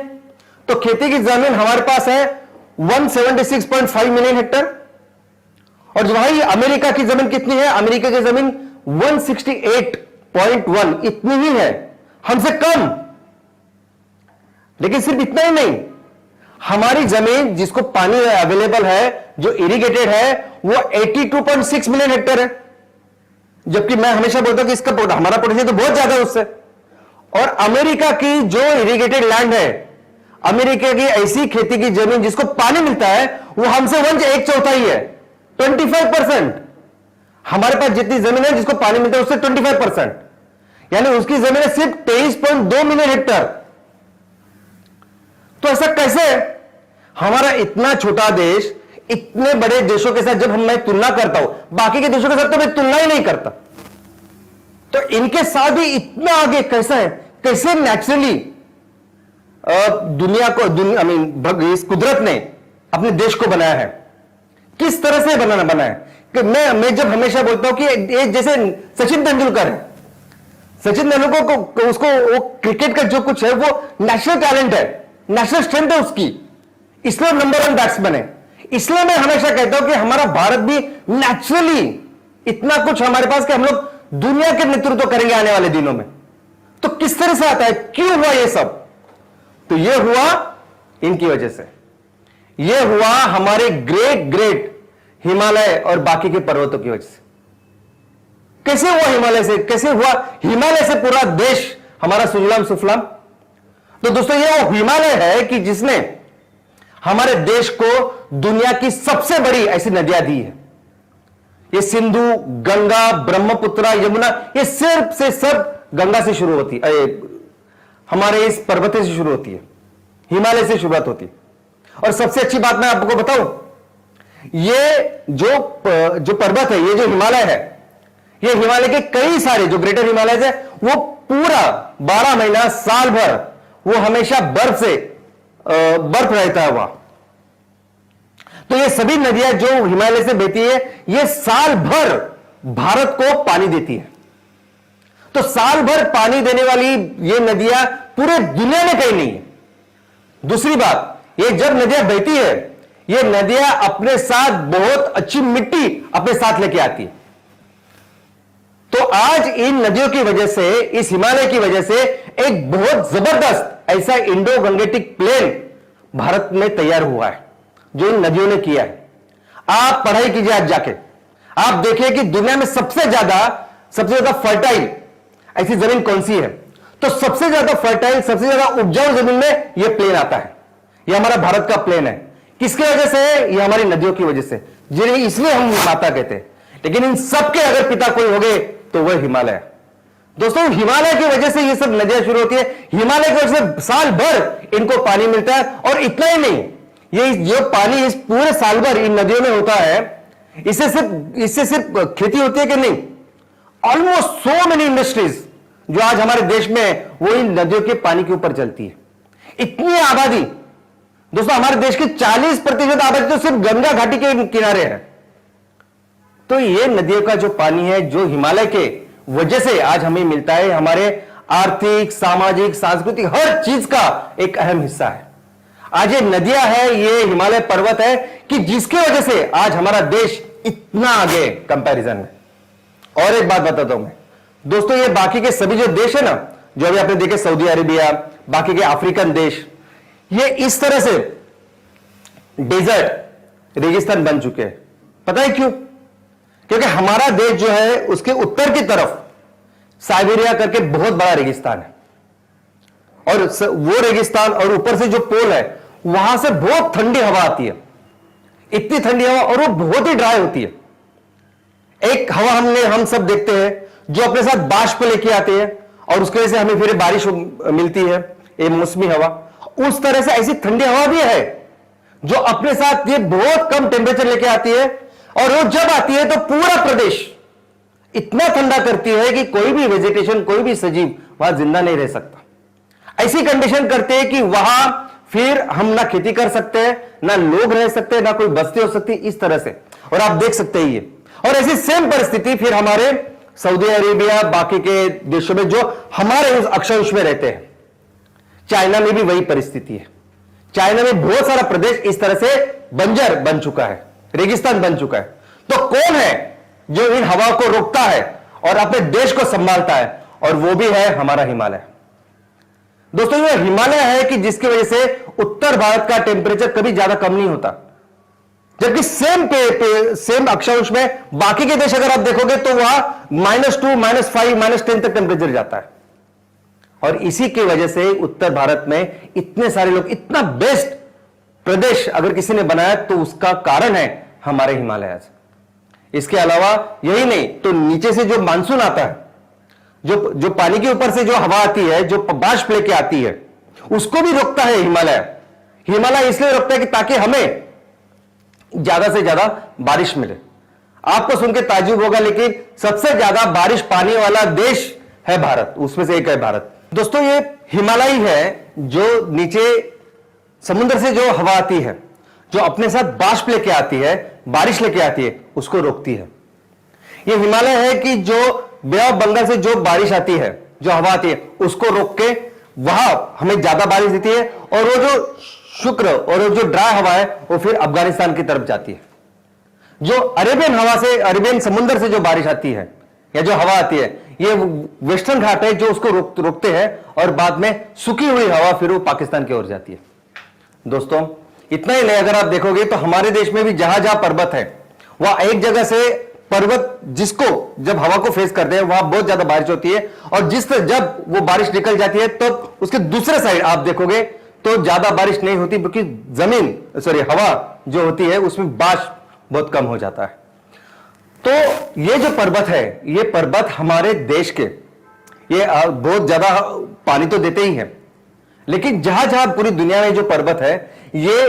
तो खेती की जमीन हमारे पास है 176.5 मिलियन हेक्टर, और वही अमेरिका की जमीन कितनी है? अमेरिका की जमीन 168.1, इतनी ही है, हमसे कम। लेकिन सिर्फ इतना ही नहीं, हमारी जमीन जिसको पानी अवेलेबल है, जो इरिगेटेड है, वो 82.6 मिलियन हेक्टर है। जबकि मैं हमेशा बोलता हूं कि इसका हमारा पोटेंशियल तो बहुत ज्यादा है उससे। और अमेरिका की जो इरिगेटेड लैंड है, अमेरिका की ऐसी खेती की जमीन जिसको पानी मिलता है, वो हमसे 1/4 है, 25%। हमारे पास जितनी जमीन है जिसको पानी मिलता है उससे 25%, यानी उसकी जमीन है सिर्फ 23.2 मिलियन हेक्टर। तो ऐसा कैसे है? हमारा इतना छोटा देश इतने बड़े देशों के साथ जब मैं तुलना करता हूं, बाकी के देशों के साथ तो मैं तुलना ही नहीं करता, तो इनके साथ भी इतना आगे कैसा है, कैसे नेचुरली दुनिया को इस कुदरत ने अपने देश को बनाया है, किस तरह से बनाया है। कि मैं जब हमेशा बोलता हूं कि एक जैसे सचिन तेंदुलकर है, सचिन तेंदुलकर को उसको वो क्रिकेट का जो कुछ है वो नेशनल टैलेंट है, नेशनल स्ट्रेंथ है उसकी, इसलिए नंबर 1 बैट्समैन है। इसलिए मैं हमेशा कहता हूं कि हमारा भारत भी नेचुरली इतना कुछ हमारे पास कि हम लोग दुनिया के नेतृत्व करेंगे आने वाले दिनों में। तो किस तरह से आता है, क्यों हुआ ये सब? तो ये हुआ इनकी वजह से, ये हुआ हमारे ग्रेट ग्रेट हिमालय और बाकी के पर्वतों की वजह से। कैसे हुआ हिमालय से, कैसे हुआ हिमालय से पूरा देश हमारा सुजलाम सुफलाम? तो दोस्तों ये वो हिमालय है कि जिसने हमारे देश को दुनिया की सबसे बड़ी ऐसी नदियां दी है। ये सिंधु, गंगा, ब्रह्मपुत्र, यमुना, ये सिर्फ से सब गंगा से शुरू होती है, हमारे इस पर्वत से शुरू होती है, हिमालय से शुरुआत होती है। और सबसे अच्छी बात मैं आपको बताऊं, ये जो पर्वत है, ये जो हिमालय है, ये हिमालय के कई सारे जो ग्रेटर हिमालय है, वो पूरा 12 महीना साल भर वो हमेशा बर्फ रहता है वहां। तो ये सभी नदियां जो हिमालय से बहती है, ये साल भर भारत को पानी देती है। तो साल भर पानी देने वाली ये नदियां पूरे दुनिया में कहीं नहीं है। दूसरी बात, ये जब नदियां बहती है, ये नदियां अपने साथ बहुत अच्छी मिट्टी अपने साथ लेके आती है। तो आज इन नदियों की वजह से, इस हिमालय की वजह से एक बहुत जबरदस्त ऐसा इंडो गंगेटिक प्लेन भारत में तैयार हुआ है, जो इन नदियों ने किया है। आप पढ़ाई कीजिए, आज जाके आप देखिए कि दुनिया में सबसे ज्यादा फर्टाइल ऐसी जमीन कौन सी है। तो सबसे ज्यादा फर्टाइल, सबसे ज्यादा उपजाऊ जमीन में यह प्लेन आता है। यह हमारा भारत का प्लेन है। किसकी वजह से है? यह हमारी नदियों की वजह से, जिन्हें इसलिए हम माता कहते हैं। लेकिन इन सबके अगर पिता कोई हो गए तो वह हिमालय है। दोस्तों हिमालय की वजह से ये सब नदियां शुरू होती है, हिमालय की वजह से साल भर इनको पानी मिलता है। और इतना ही नहीं, ये पानी इस पूरे साल भर इन नदियों में होता है। इससे सिर्फ खेती होती है कि नहीं, ऑलमोस्ट सो मेनी इंडस्ट्रीज जो आज हमारे देश में वो इन नदियों के पानी के ऊपर चलती है। इतनी आबादी, दोस्तों हमारे देश की 40% आबादी तो सिर्फ गंगा घाटी के किनारे है। तो ये नदियों का जो पानी है, जो हिमालय के वजह से आज हमें मिलता है, हमारे आर्थिक, सामाजिक, सांस्कृतिक हर चीज का एक अहम हिस्सा है। आज ये नदियां है, ये हिमालय पर्वत है कि जिसकी वजह से आज हमारा देश इतना आगे कंपैरिजन में। और एक बात बताता हूं मैं दोस्तों, ये बाकी के सभी जो देश है ना, जो अभी आपने देखे सऊदी अरेबिया, बाकी के अफ्रीकन देश, ये इस तरह से डेजर्ट, रेगिस्तान बन चुके हैं। पता है क्यों? क्योंकि हमारा देश जो है उसके उत्तर की तरफ साइबेरिया करके बहुत बड़ा रेगिस्तान है, और वो रेगिस्तान और ऊपर से जो पोल है वहां से बहुत ठंडी हवा आती है, इतनी ठंडी हवा, और वो बहुत ही ड्राई होती है। एक हवा हम सब देखते हैं जो अपने साथ बाष्प लेके आते हैं, और उसकी वजह से हमें फिर बारिश मिलती है, ये मौसमी हवा। उस तरह से ऐसी ठंडी हवा भी है जो अपने साथ ये बहुत कम टेम्परेचर लेके आती है, और वो जब आती है तो पूरा प्रदेश इतना ठंडा करती है कि कोई भी वेजिटेशन, कोई भी सजीव वहां जिंदा नहीं रह सकता। ऐसी कंडीशन करते हैं कि वहां फिर हम ना खेती कर सकते हैं, ना लोग रह सकते हैं, ना कोई बस्ती हो सकती, इस तरह से। और आप देख सकते हैं ये, और ऐसी सेम परिस्थिति फिर हमारे सऊदी अरेबिया, बाकी के देशों में जो हमारे उस अक्षांश में रहते हैं, चाइना में भी वही परिस्थिति है। चाइना में बहुत सारा प्रदेश इस तरह से बंजर बन चुका है, रेगिस्तान बन चुका है। तो कौन है जो इन हवा को रोकता है और अपने देश को संभालता है? और वो भी है हमारा हिमालय। दोस्तों ये हिमालय है कि जिसकी वजह से उत्तर भारत का टेम्परेचर कभी ज्यादा कम नहीं होता, जबकि सेम अक्षांश में बाकी के देश अगर आप देखोगे तो वहां -2, -5, -10 तक टेम्परेचर जाता है। और इसी की वजह से उत्तर भारत में इतने सारे लोग, इतना बेस्ट प्रदेश अगर किसी ने बनाया तो उसका कारण है हमारे हिमालय। इसके अलावा यही नहीं तो नीचे से जो मानसून आता है, जो पानी के ऊपर से जो हवा आती है, जो बाष्प लेके आती है, उसको भी रोकता है हिमालय। हिमालय इसलिए रोकता है कि ताकि हमें ज्यादा से ज्यादा बारिश मिले। आपको सुन के ताज्जुब होगा, लेकिन सबसे ज्यादा बारिश पाने वाला देश है भारत, उसमें से एक है भारत। दोस्तों, ये हिमालय है जो नीचे समुद्र से जो हवा आती है, जो अपने साथ बाष्प लेके आती है, बारिश लेके आती है, उसको रोकती है। ये हिमालय है कि जो बे ऑफ बंगाल से जो बारिश आती है, जो हवा आती है, उसको रोक के वहां हमें ज्यादा बारिश देती है, और वो जो शुक्र और वो जो ड्राई हवा है वो फिर अफगानिस्तान की तरफ जाती है। जो अरेबियन हवा से, अरेबियन समुद्र से जो बारिश आती है या जो हवा आती है, ये वेस्टर्न घाट है जो उसको रोकते हैं, और बाद में सूखी हुई हवा फिर वो पाकिस्तान की ओर जाती है। दोस्तों, इतना ही नहीं, अगर आप देखोगे तो हमारे देश में भी जहां जहां पर्वत है, वहां एक जगह से पर्वत जिसको जब हवा को फेस करते हैं वहां बहुत ज्यादा बारिश होती है, और जब वो बारिश निकल जाती है तो उसके दूसरे साइड आप देखोगे तो ज्यादा बारिश नहीं होती, क्योंकि हवा जो होती है उसमें बाष्प बहुत कम हो जाता है। तो ये जो पर्वत है, ये पर्वत हमारे देश के ये बहुत ज्यादा पानी तो देते ही हैं, लेकिन जहां जहां पूरी दुनिया में जो पर्वत है, ये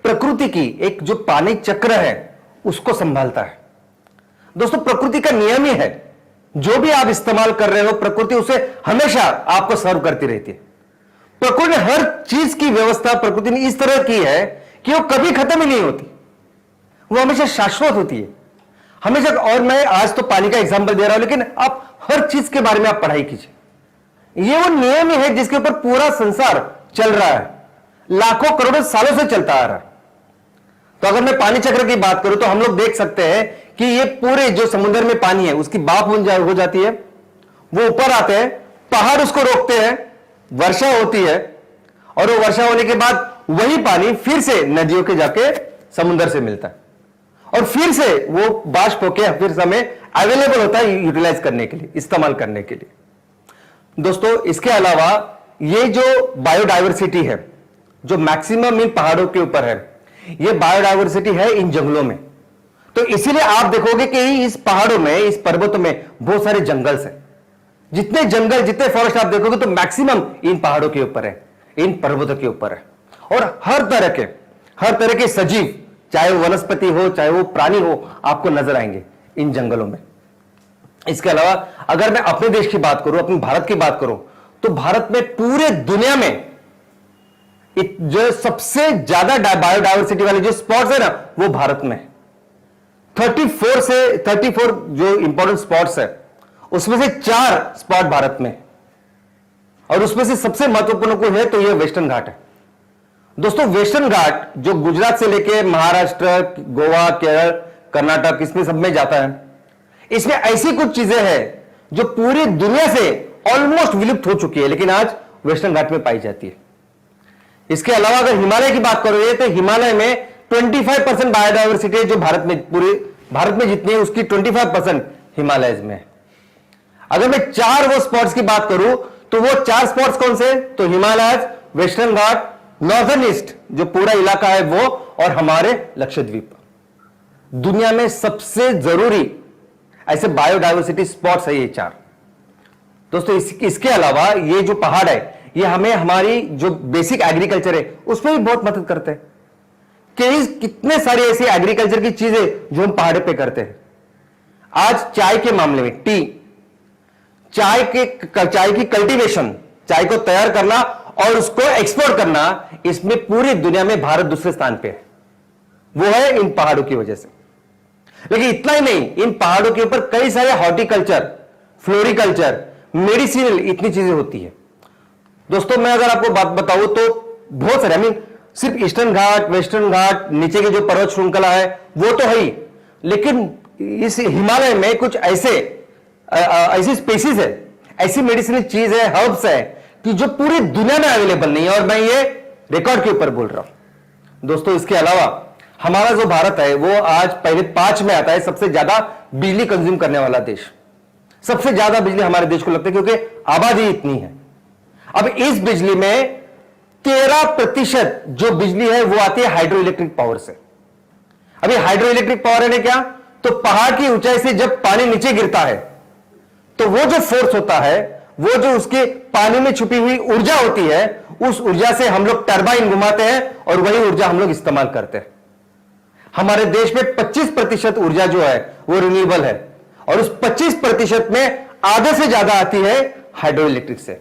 प्रकृति की एक जो पानी चक्र है उसको संभालता है। दोस्तों, प्रकृति का नियम ही है, जो भी आप इस्तेमाल कर रहे हो प्रकृति उसे हमेशा आपको सर्व करती रहती है। प्रकृति ने हर चीज की व्यवस्था प्रकृति ने इस तरह की है कि वो कभी खत्म ही नहीं होती, वो हमेशा शाश्वत होती है हमेशा। और मैं आज तो पानी का एग्जांपल दे रहा हूं, लेकिन आप हर चीज के बारे में आप पढ़ाई कीजिए। ये वो नियम ही है जिसके ऊपर पूरा संसार चल रहा है, लाखों करोड़ों सालों से चलता आ रहा है। तो अगर मैं पानी चक्र की बात करूं तो हम लोग देख सकते हैं कि ये पूरे जो समुद्र में पानी है उसकी भाप हो जाती है, वो ऊपर आते हैं, पहाड़ उसको रोकते हैं, वर्षा होती है, और वो वर्षा होने के बाद वही पानी फिर से नदियों के जाके समुद्र से मिलता है, और फिर से वो बाष्प होकर फिर समय अवेलेबल होता है यूटिलाइज करने के लिए, इस्तेमाल करने के लिए। दोस्तों, इसके अलावा ये जो बायोडायवर्सिटी है जो मैक्सिमम इन पहाड़ों के ऊपर है, ये बायोडायवर्सिटी है इन जंगलों में। तो इसीलिए आप देखोगे कि इस पहाड़ों में, इस पर्वतों में बहुत सारे जंगल हैं। जितने जंगल, जितने फॉरेस्ट आप देखोगे तो मैक्सिमम इन पहाड़ों के ऊपर है, इन पर्वतों के ऊपर है। और हर तरह के सजीव, चाहे वो वनस्पति हो चाहे वो प्राणी हो, आपको नजर आएंगे इन जंगलों में। इसके अलावा अगर मैं अपने देश की बात करूं, अपने भारत की बात करूं, तो भारत में पूरे दुनिया में जो सबसे ज्यादा बायोडायवर्सिटी वाले जो स्पॉट्स है ना, वो भारत में 34 जो इंपॉर्टेंट स्पॉट्स है, उसमें से 4 स्पॉट भारत में, और उसमें से सबसे महत्वपूर्ण कोई है तो ये वेस्टर्न घाट है। दोस्तों, वेस्टर्न घाट जो गुजरात से लेके महाराष्ट्र, गोवा, केरल, कर्नाटक, इसमें सब में जाता है। इसमें ऐसी कुछ चीजें हैं जो पूरी दुनिया से ऑलमोस्ट विलुप्त हो चुकी है, लेकिन आज वेस्टर्न घाट में पाई जाती है। इसके अलावा अगर हिमालय की बात करोगे तो हिमालय में 25% बायोडायवर्सिटी है, जो पूरे भारत में जितनी है उसकी 25% हिमालय में है। अगर मैं 4 वो स्पॉट्स की बात करूं तो वो 4 स्पॉट्स कौन से? तो हिमालय, वेस्टर्न घाट, नॉर्दर्न ईस्ट जो पूरा इलाका है वो, और हमारे लक्षद्वीप। दुनिया में सबसे जरूरी ऐसे बायोडायवर्सिटी स्पॉट्स है ये 4। दोस्तों, इसके अलावा ये जो पहाड़ है ये हमें हमारी जो बेसिक एग्रीकल्चर है उसमें भी बहुत मदद करते हैं। कितने सारी ऐसी एग्रीकल्चर की चीजें जो हम पहाड़ पे करते हैं। आज चाय के मामले में चाय की कल्टीवेशन, चाय को तैयार करना और उसको एक्सपोर्ट करना, इसमें पूरी दुनिया में भारत दूसरे स्थान पे है। वो है इन पहाड़ों की वजह से। लेकिन इतना ही नहीं, इन पहाड़ों के ऊपर कई सारे हॉर्टिकल्चर, फ्लोरिकल्चर, मेडिसिनल इतनी चीजें होती है। दोस्तों, मैं अगर आपको बात बताऊं तो बहुत सारे, सिर्फ ईस्टर्न घाट, वेस्टर्न घाट, नीचे की जो पर्वत श्रृंखला है वो तो है ही, लेकिन इस हिमालय में कुछ ऐसी स्पेसीज है, ऐसी मेडिसिनल चीज है, हर्ब्स है कि जो पूरी दुनिया में अवेलेबल नहीं है, और मैं ये रिकॉर्ड के ऊपर बोल रहा हूं। दोस्तों, इसके अलावा हमारा जो भारत है वो आज पहले 5 में आता है सबसे ज्यादा बिजली कंज्यूम करने वाला देश। सबसे ज्यादा बिजली हमारे देश को लगता है क्योंकि आबादी इतनी है। अब इस बिजली में 13% जो बिजली है वो आती है हाइड्रो इलेक्ट्रिक पावर से। अभी हाइड्रो इलेक्ट्रिक पावर है क्या? तो पहाड़ की ऊंचाई से जब पानी नीचे गिरता है तो वो जो फोर्स होता है, वो जो उसके पानी में छुपी हुई ऊर्जा होती है, उस ऊर्जा से हम लोग टरबाइन घुमाते हैं और वही ऊर्जा हम लोग इस्तेमाल करते हैं। हमारे देश में 25% ऊर्जा जो है वो रिन्यूएबल है और उस 25% में आधे से ज्यादा आती है हाइड्रो इलेक्ट्रिक से,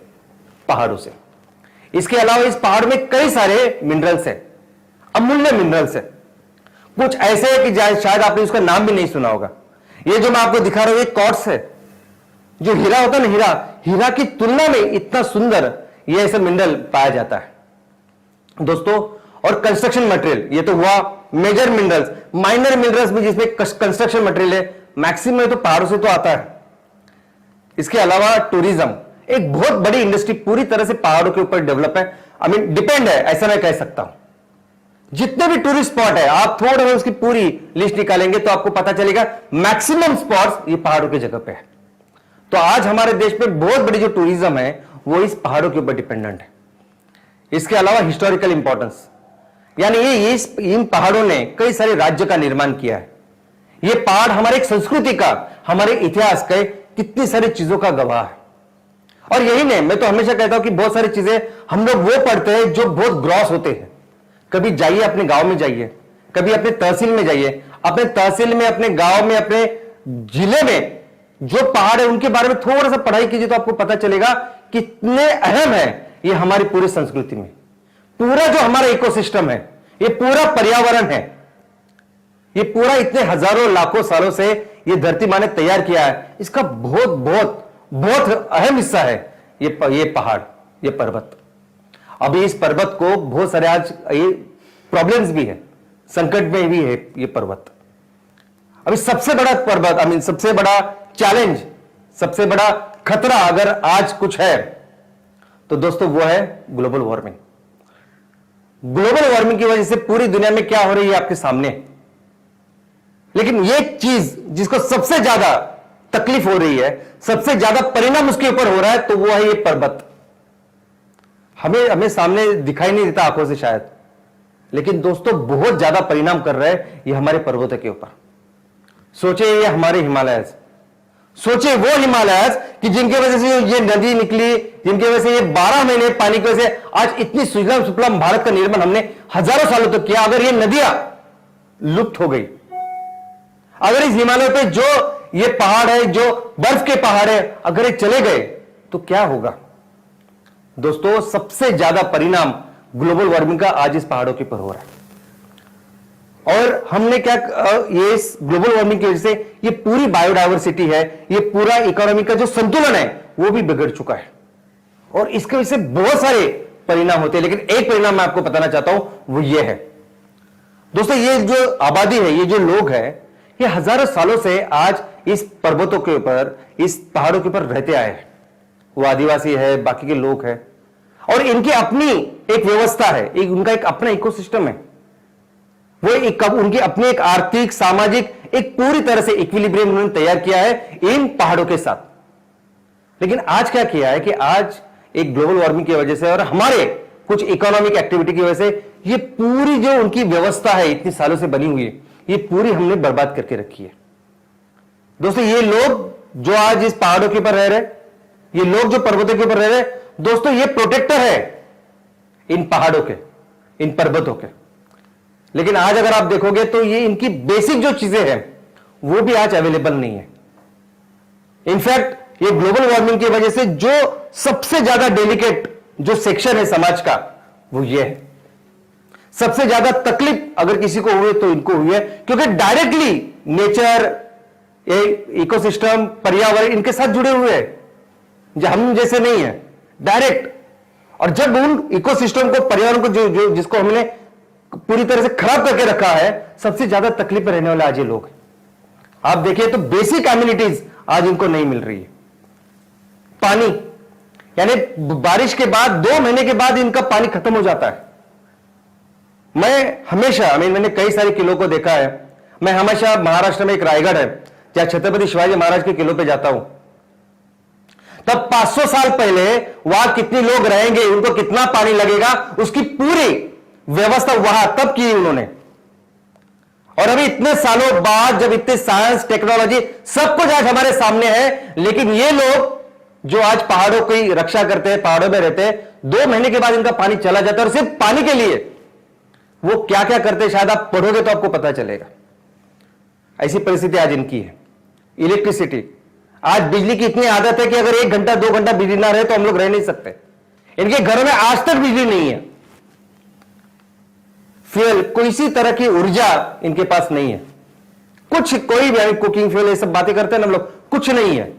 पहाड़ों से। इसके अलावा इस पहाड़ में कई सारे मिनरल्स हैं, अमूल्य मिनरल्स हैं। कुछ ऐसे है कि शायद आपने उसका नाम भी नहीं सुना होगा। ये जो मैं आपको दिखा रहा हूं ये क्वार्ट्ज है। जो हीरा होता है ना, हीरा की तुलना में इतना सुंदर ये ऐसा मिनरल पाया जाता है दोस्तों। और कंस्ट्रक्शन मटेरियल, ये तो हुआ मेजर मिनरल्स। माइनर मिनरल्स भी जिसमें कंस्ट्रक्शन मटेरियल है, मैक्सिमम तो पहाड़ों से तो आता है। इसके अलावा टूरिज्म एक बहुत बड़ी इंडस्ट्री पूरी तरह से पहाड़ों के ऊपर डेवलप है। आई मीन डिपेंड है, ऐसा मैं कह सकता हूं। जितने भी टूरिस्ट स्पॉट है, आप थोड़ा में उसकी पूरी लिस्ट निकालेंगे तो आपको पता चलेगा मैक्सिमम स्पॉट्स ये पहाड़ों की जगह पे है। तो आज हमारे देश में बहुत बड़ी जो टूरिज्म है वो इस पहाड़ों के ऊपर डिपेंडेंट है। इसके अलावा हिस्टोरिकल इंपॉर्टेंस, यानी ये इन पहाड़ों ने कई सारे राज्य का निर्माण किया है। ये पहाड़ हमारे एक संस्कृति का, हमारे इतिहास का कितनी सारी चीजों का गवाह है। और यही नहीं, मैं तो हमेशा कहता हूं कि बहुत सारी चीजें हम लोग वो पढ़ते हैं जो बहुत ग्रॉस होते हैं। कभी जाइए अपने गांव में जाइए, कभी अपने तहसील में जाइए, अपने तहसील में, अपने गांव में, अपने जिले में जो पहाड़ है उनके बारे में थोड़ा सा पढ़ाई कीजिए तो आपको पता चलेगा कितने अहम है ये हमारी पूरी संस्कृति में। पूरा जो हमारा इकोसिस्टम है, ये पूरा पर्यावरण है, ये पूरा इतने हजारों लाखों सालों से ये धरती माँ ने तैयार किया है, इसका बहुत बहुत बहुत अहम हिस्सा है ये पहाड़, ये पर्वत। अभी इस पर्वत को बहुत सारे आज ये प्रॉब्लम्स भी है, संकट में भी है ये पर्वत। अभी सबसे बड़ा पर्वत, आई मीन सबसे बड़ा चैलेंज, सबसे बड़ा खतरा अगर आज कुछ है तो दोस्तों वो है ग्लोबल वार्मिंग। ग्लोबल वार्मिंग की वजह से पूरी दुनिया में क्या हो रही है आपके सामने। लेकिन ये चीज जिसको सबसे ज्यादा तकलीफ हो रही है, सबसे ज्यादा परिणाम उसके ऊपर हो रहा है, तो वो है ये पर्वत। हमें सामने दिखाई नहीं देता आंखों से शायद, लेकिन दोस्तों बहुत ज्यादा परिणाम कर रहा है ये हमारे पर्वतों के ऊपर। सोचिए ये हमारे हिमालयस, सोचिए वो हिमालयस कि जिनके वजह से ये नदी निकली, जिनकी वजह से ये 12 महीने पानी की वजह से आज इतनी सुजलाम सुफलाम भारत का निर्माण हमने हजारों सालों तक किया। अगर ये नदियां लुप्त हो गई, अगर इस हिमालय पे जो ये पहाड़ है, जो बर्फ के पहाड़ है, अगर ये चले गए तो क्या होगा दोस्तों। सबसे ज्यादा परिणाम ग्लोबल वार्मिंग का आज इस पहाड़ों के ऊपर हो रहा है। और हमने क्या, ये इस ग्लोबल वार्मिंग की वजह से ये पूरी बायोडायवर्सिटी है, ये पूरा इकोनॉमी का जो संतुलन है वो भी बिगड़ चुका है और इसके वजह से बहुत सारे परिणाम होते हैं। लेकिन एक परिणाम मैं आपको बताना चाहता हूं, वो ये है दोस्तों, ये जो आबादी है, ये जो लोग हैं, ये हजारों सालों से आज इस पर्वतों के ऊपर, इस पहाड़ों के ऊपर रहते आए हैं। वो आदिवासी है, बाकी के लोग हैं, और इनकी अपनी एक व्यवस्था है, उनका एक अपना इकोसिस्टम है। वो उनकी अपनी एक आर्थिक, सामाजिक, एक पूरी तरह से इक्विलिब्रियम उन्होंने तैयार किया है इन पहाड़ों के साथ। लेकिन आज क्या किया है कि आज एक ग्लोबल वार्मिंग की वजह से और हमारे कुछ इकोनॉमिक एक्टिविटी की वजह से ये पूरी जो उनकी व्यवस्था है इतनी सालों से बनी हुई है, ये पूरी हमने बर्बाद करके रखी है। दोस्तों ये लोग जो आज इस पहाड़ों के ऊपर रह रहे, ये लोग जो पर्वतों के ऊपर रह रहे, दोस्तों ये प्रोटेक्टर है इन पहाड़ों के, इन पर्वतों के। लेकिन आज अगर आप देखोगे तो ये इनकी बेसिक जो चीजें हैं वो भी आज अवेलेबल नहीं है। इनफैक्ट ये ग्लोबल वार्मिंग की वजह से जो सबसे ज्यादा डेलिकेट जो सेक्शन है समाज का, वो ये है। सबसे ज्यादा तकलीफ अगर किसी को हुई तो इनको हुई है, क्योंकि डायरेक्टली नेचर, इकोसिस्टम, पर्यावरण इनके साथ जुड़े हुए हैं, जो हम जैसे नहीं है, डायरेक्ट। और जब उन इकोसिस्टम को, पर्यावरण को जिसको हमने पूरी तरह से खराब करके रखा है, सबसे ज्यादा तकलीफ में रहने वाले आज ये लोग हैं। आप देखिए तो बेसिक कम्युनिटीज आज इनको नहीं मिल रही है। पानी, यानी बारिश के बाद 2 महीने के बाद इनका पानी खत्म हो जाता है। मैं हमेशा, मैंने कई सारे किलों को देखा है। मैं हमेशा महाराष्ट्र में एक रायगढ़ है जहां छत्रपति शिवाजी महाराज के किलों पे जाता हूं। तब 500 साल पहले वहां कितने लोग रहेंगे, उनको कितना पानी लगेगा, उसकी पूरी व्यवस्था वहां तब की उन्होंने। और अभी इतने सालों बाद जब इतने साइंस, टेक्नोलॉजी सब कुछ आज हमारे सामने है, लेकिन ये लोग जो आज पहाड़ों की रक्षा करते हैं, पहाड़ों में रहते हैं, 2 महीने के बाद इनका पानी चला जाता है, और सिर्फ पानी के लिए वो क्या क्या करते हैं शायद आप पढ़ोगे तो आपको पता चलेगा। ऐसी परिस्थिति आज इनकी है। इलेक्ट्रिसिटी, आज बिजली की इतनी आदत है कि अगर 1 घंटा 2 घंटा बिजली ना रहे तो हम लोग रह नहीं सकते। इनके घरों में आज तक बिजली नहीं है। फ्यूल, कोई सी तरह की ऊर्जा इनके पास नहीं है, कुछ कोई भी कुकिंग फ्यूल ये सब बातें करते हैं ना हम लोग, कुछ नहीं है।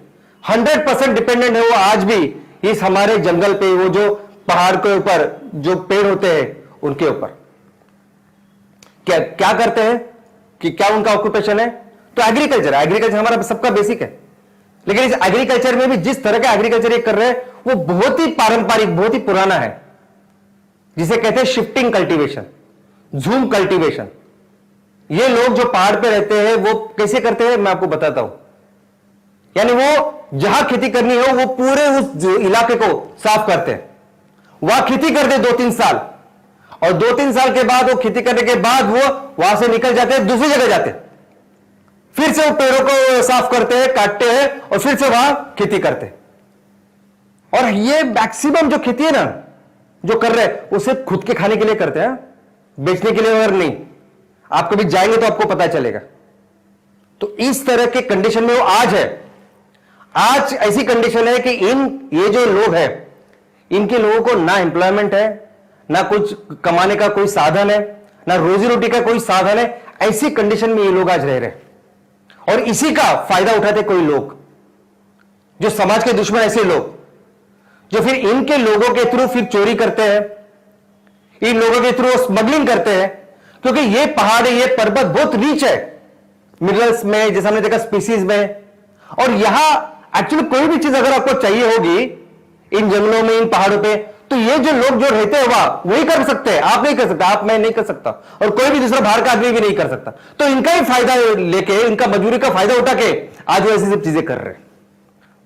100% डिपेंडेंट है वो आज भी इस हमारे जंगल पे, वो जो पहाड़ के ऊपर जो पेड़ होते हैं उनके ऊपर। क्या क्या करते हैं कि क्या उनका ऑक्यूपेशन है? तो एग्रीकल्चर। एग्रीकल्चर हमारा सबका बेसिक है, लेकिन इस एग्रीकल्चर में भी जिस तरह का एग्रीकल्चर ये कर रहे हैं वो बहुत ही पारंपरिक, बहुत ही पुराना है, जिसे कहते हैं शिफ्टिंग कल्टीवेशन, झूम कल्टीवेशन। ये लोग जो पहाड़ पे रहते हैं वो कैसे करते हैं मैं आपको बताता हूं। यानी वो जहां खेती करनी हो वो पूरे उस इलाके को साफ करते हैं, वहां खेती करते 2-3 साल, और 2-3 साल के बाद वो खेती करने के बाद वो वहां से निकल जाते हैं, दूसरी जगह जाते हैं, फिर से वो पेड़ों को साफ करते हैं, काटते हैं और फिर से वहां खेती करते हैं। और ये मैक्सिमम जो खेती है ना जो कर रहे हैं वो सिर्फ खुद के खाने के लिए करते हैं, बेचने के लिए और नहीं। आप कभी जाएंगे तो आपको पता चलेगा। तो इस तरह के कंडीशन में वो आज है। आज ऐसी कंडीशन है कि ये जो लोग हैं, इनके लोगों को ना एम्प्लॉयमेंट है, ना कुछ कमाने का कोई साधन है, ना रोजी रोटी का कोई साधन है। ऐसी कंडीशन में ये लोग आज रह रहे हैं, और इसी का फायदा उठाते कोई लोग, जो समाज के दुश्मन, ऐसे लोग जो फिर इनके लोगों के थ्रू फिर चोरी करते हैं, इन लोगों के थ्रू स्मगलिंग करते हैं। क्योंकि ये पहाड़, ये पर्वत बहुत रीच है मिनरल्स में, जैसे हमने देखा स्पीसीज में। और यहां एक्चुअली कोई भी चीज अगर आपको चाहिए होगी इन जंगलों में, इन पहाड़ों पे, तो ये जो लोग जो रहते हैं वहां वही कर सकते हैं। आप नहीं कर सकते, आप मैं नहीं कर सकता, और कोई भी दूसरा बाहर का आदमी भी नहीं कर सकता। तो इनका ही फायदा लेके, इनका मजदूरी का फायदा उठा के आज वो ऐसी सब चीजें कर रहे हैं।